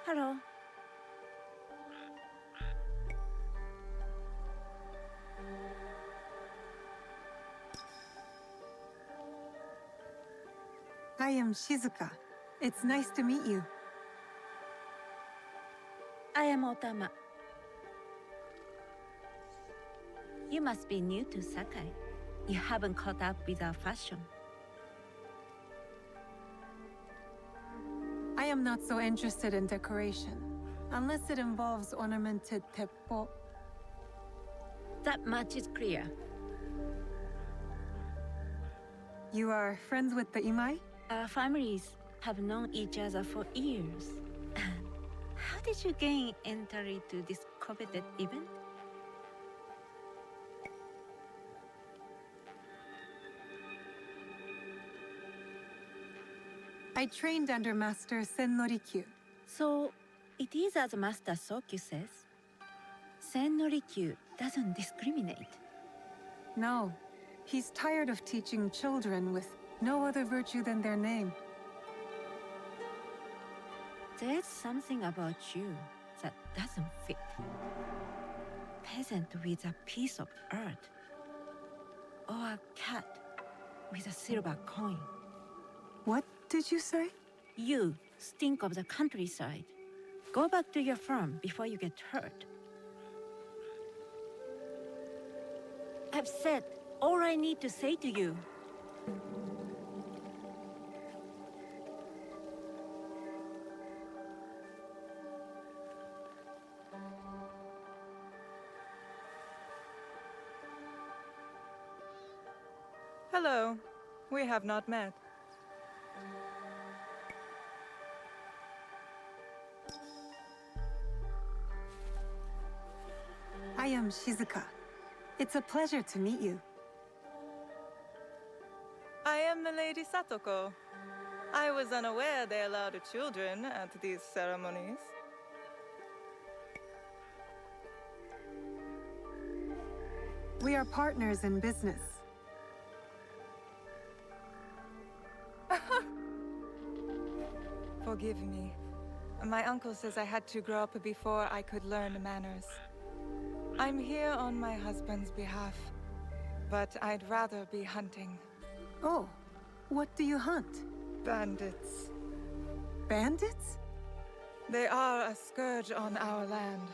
Hello. I am Shizuka. It's nice to meet you. I am Otama. You must be new to Sakai. You haven't caught up with our fashion. I am not so interested in decoration, unless it involves ornamented teppo. That much is clear. You are friends with the Imai? Our families have known each other for years. How did you gain entry to this coveted event? I trained under Master Sen no Rikyu. So, it is as Master Sokyu says. Sen no Rikyu doesn't discriminate. No, he's tired of teaching children with no other virtue than their name. There's something about you that doesn't fit. Peasant with a piece of earth. Or a cat with a silver coin. What did you say? You stink of the countryside. Go back to your farm before you get hurt. I've said all I need to say to you. Hello. We have not met. I am Shizuka. It's a pleasure to meet you. I am Milady Satoko. I was unaware they allowed children at these ceremonies. We are partners in business. Forgive me. My uncle says I had to grow up before I could learn manners. I'm here on my husband's behalf, but I'd rather be hunting. Oh, what do you hunt? Bandits. Bandits? They are a scourge on our land.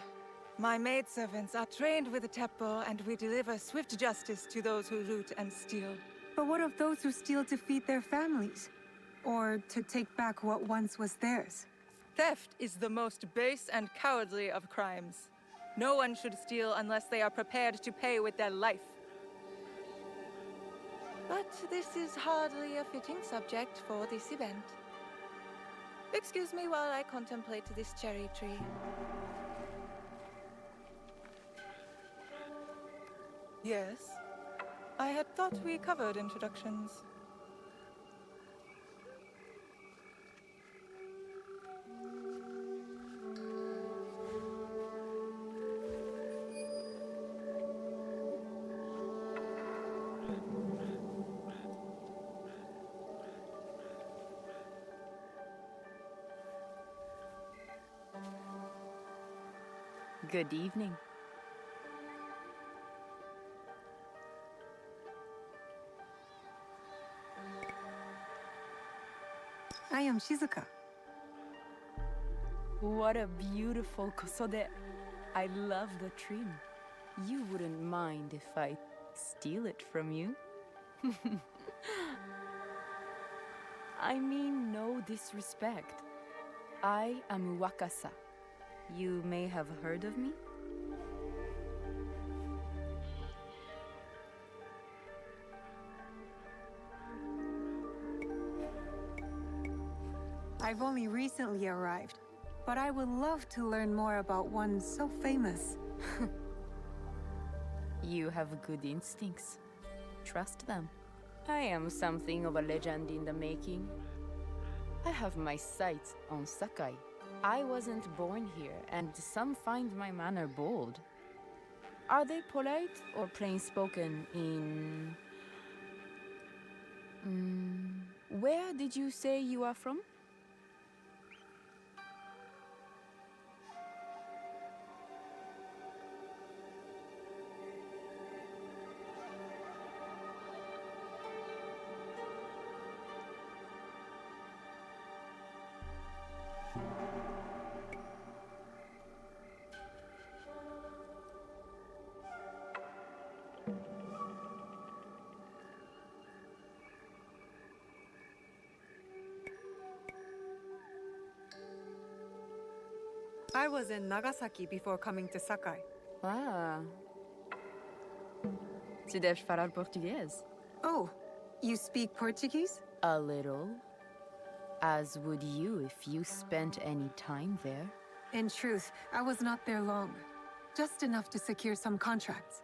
My maidservants are trained with the Teppo, and we deliver swift justice to those who loot and steal. But what of those who steal to feed their families? Or to take back what once was theirs? Theft is the most base and cowardly of crimes. No one should steal unless they are prepared to pay with their life. But this is hardly a fitting subject for this event. Excuse me while I contemplate this cherry tree. Yes? I had thought we covered introductions. Good evening. I am Shizuka. What a beautiful kosode. I love the trim. You wouldn't mind if I steal it from you? I mean no disrespect. I am Wakasa. You may have heard of me? I've only recently arrived, but I would love to learn more about one so famous. You have good instincts. Trust them. I am something of a legend in the making. I have my sights on Sakai. I wasn't born here, and some find my manner bold. Are they polite or plain-spoken in... Where did you say you are from? I was in Nagasaki before coming to Sakai. Ah. Tu deves falar português. Oh, you speak Portuguese? A little. As would you if you spent any time there. In truth, I was not there long. Just enough to secure some contracts.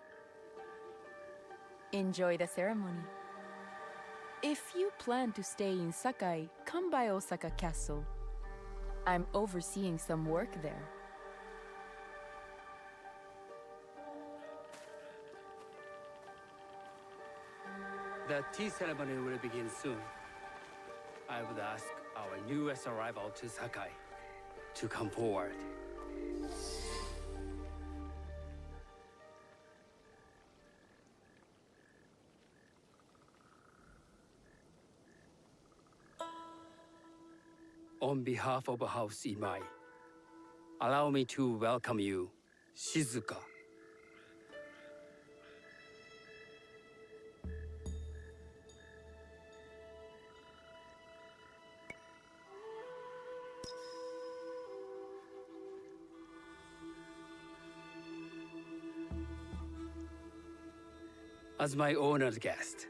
Enjoy the ceremony. If you plan to stay in Sakai, come by Osaka Castle. I'm overseeing some work there. The tea ceremony will begin soon. I would ask our newest arrival to Sakai to come forward. On behalf of House Imai, Allow me to welcome you, Shizuka. As my honored guest,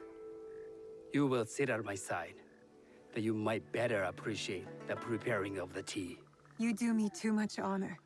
you will sit at my side, that you might better appreciate the preparing of the tea. You do me too much honor.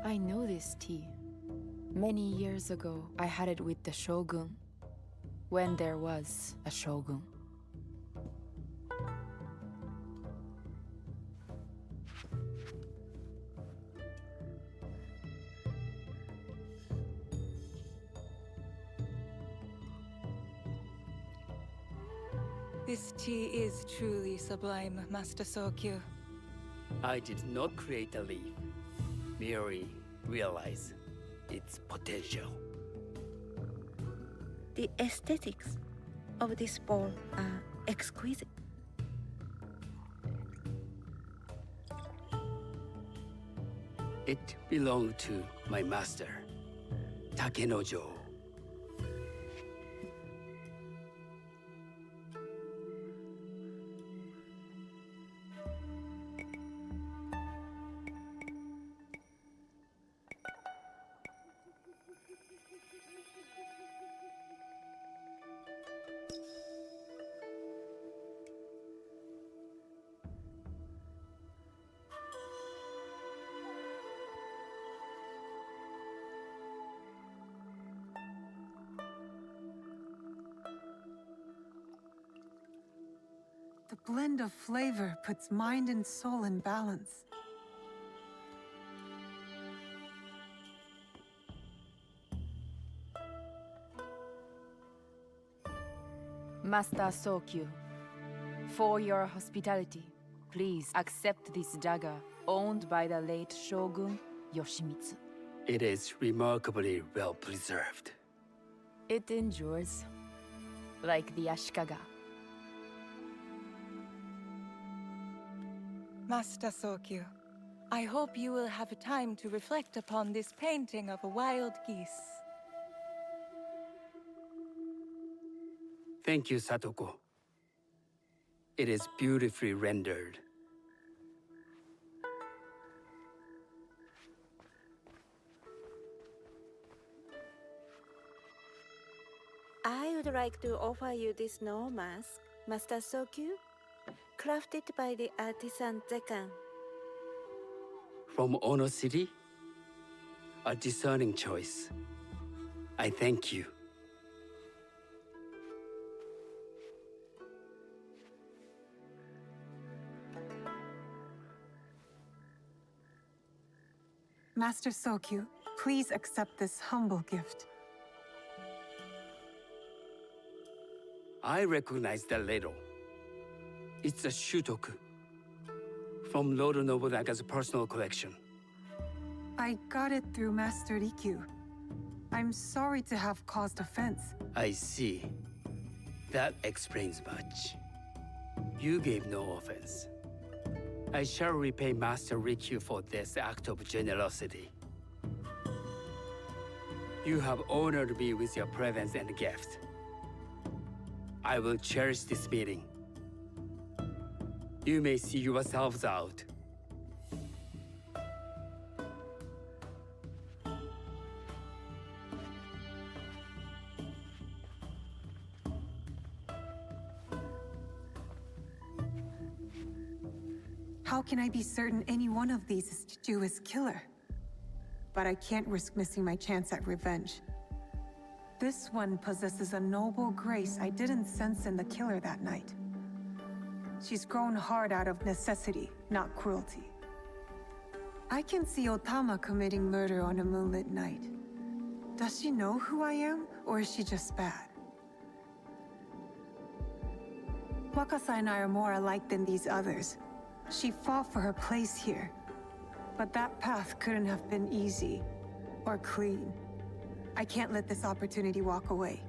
I know this tea. Many years ago, I had it with the shogun, when there was a shogun. This tea is truly sublime, Master Sokyu. I did not create a leaf, merely realize its potential. The aesthetics of this bowl are exquisite. It belonged to my master, Takenojo. The blend of flavor puts mind and soul in balance. Master Sokyu, for your hospitality, please accept this dagger owned by the late Shogun Yoshimitsu. It is remarkably well preserved. It endures, like the Ashikaga. Master Sokyu, I hope you will have time to reflect upon this painting of wild geese. Thank you, Satoko. It is beautifully rendered. I would like to offer you this snow mask, Master Sokyu, crafted by the artisan Zekan. From Ono City? A discerning choice. I thank you. Master Sokyu, please accept this humble gift. I recognize the ladle. It's a shutoku from Lord Nobunaga's personal collection. I got it through Master Rikyu. I'm sorry to have caused offense. I see. That explains much. You gave no offense. I shall repay Master Rikyu for this act of generosity. You have honored me with your presence and gift. I will cherish this meeting. You may see yourselves out. How can I be certain any one of these is to do his killer? But I can't risk missing my chance at revenge. This one possesses a noble grace I didn't sense in the killer that night. She's grown hard out of necessity, not cruelty. I can see Otama committing murder on a moonlit night. Does she know who I am, or is she just bad? Wakasa and I are more alike than these others. She fought for her place here. But that path couldn't have been easy or clean. I can't let this opportunity walk away.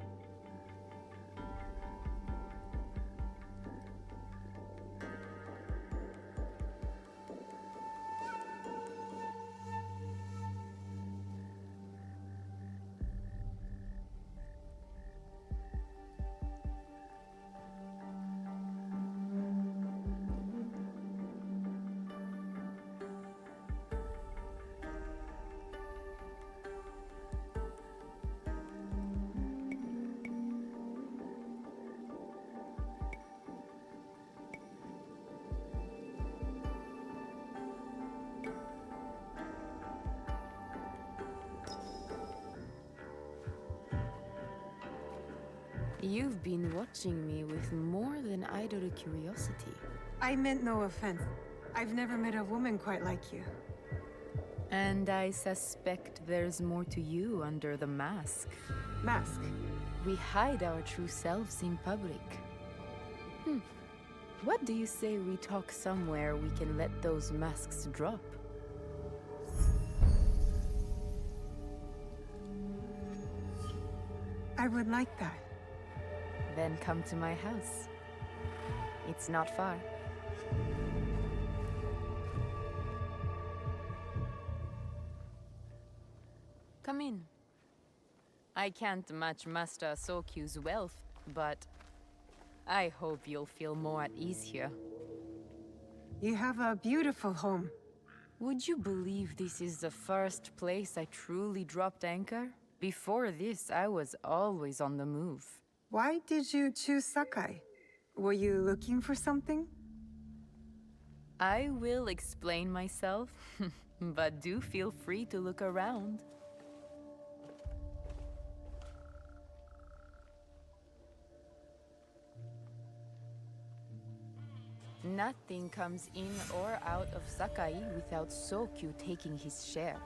You've been watching me with more than idle curiosity. I meant no offense. I've never met a woman quite like you. And I suspect there's more to you under the mask. Mask? We hide our true selves in public. What do you say we talk somewhere we can let those masks drop? I would like that. Then come to my house. It's not far. Come in. I can't match Master Sokyu's wealth, but I hope you'll feel more at ease here. You have a beautiful home. Would you believe this is the first place I truly dropped anchor? Before this, I was always on the move. Why did you choose Sakai? Were you looking for something? I will explain myself, but do feel free to look around. Nothing comes in or out of Sakai without Sokyu taking his share.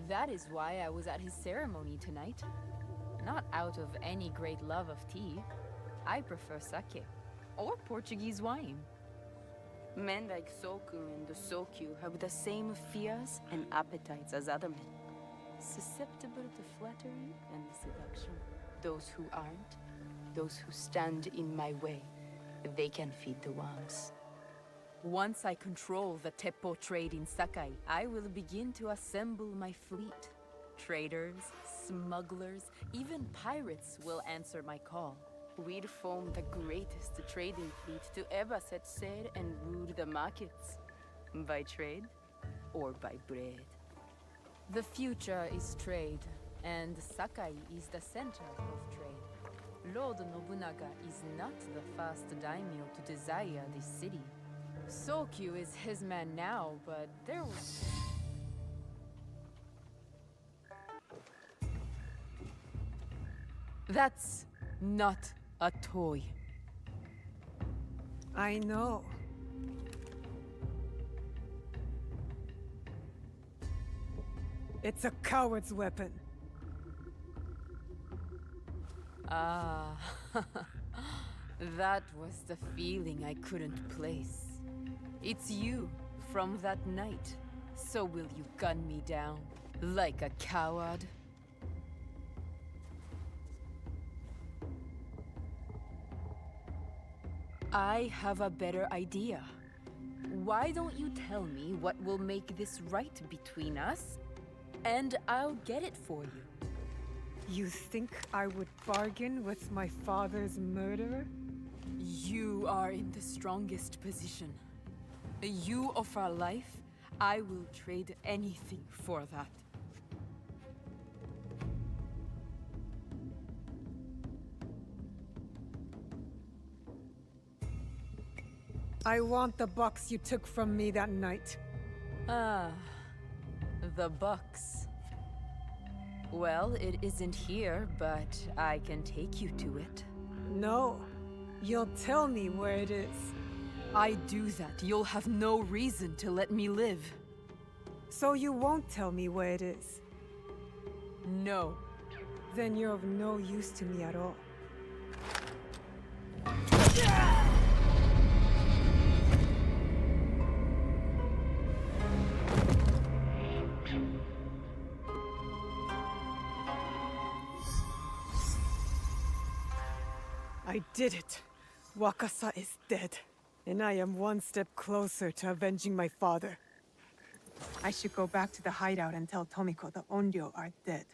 That is why I was at his ceremony tonight. Not out of any great love of tea. I prefer sake, or Portuguese wine. Men like Soku and the Sokyu have the same fears and appetites as other men. Susceptible to flattery and seduction. Those who aren't, those who stand in my way, they can feed the worms. Once I control the Teppo trade in Sakai, I will begin to assemble my fleet. Traders, smugglers, even pirates will answer my call. We'd form the greatest trading fleet to ever set sail and rule the markets. By trade or by bread. The future is trade, and Sakai is the center of trade. Lord Nobunaga is not the first daimyo to desire this city. Sokyu is his man now, but there was... That's not a toy. I know. It's a coward's weapon. Ah, that was the feeling I couldn't place. It's you from that night. So will you gun me down like a coward? I have a better idea. Why don't you tell me what will make this right between us, and I'll get it for you. You think I would bargain with my father's murderer? You are in the strongest position. You offer life, I will trade anything for that. I want the box you took from me that night. Ah, the box. Well, it isn't here, but I can take you to it. No. You'll tell me where it is. I do that, you'll have no reason to let me live. So you won't tell me where it is? No. Then you're of no use to me at all. I did it. Wakasa is dead. And I am one step closer to avenging my father. I should go back to the hideout and tell Tomiko the Onryo are dead.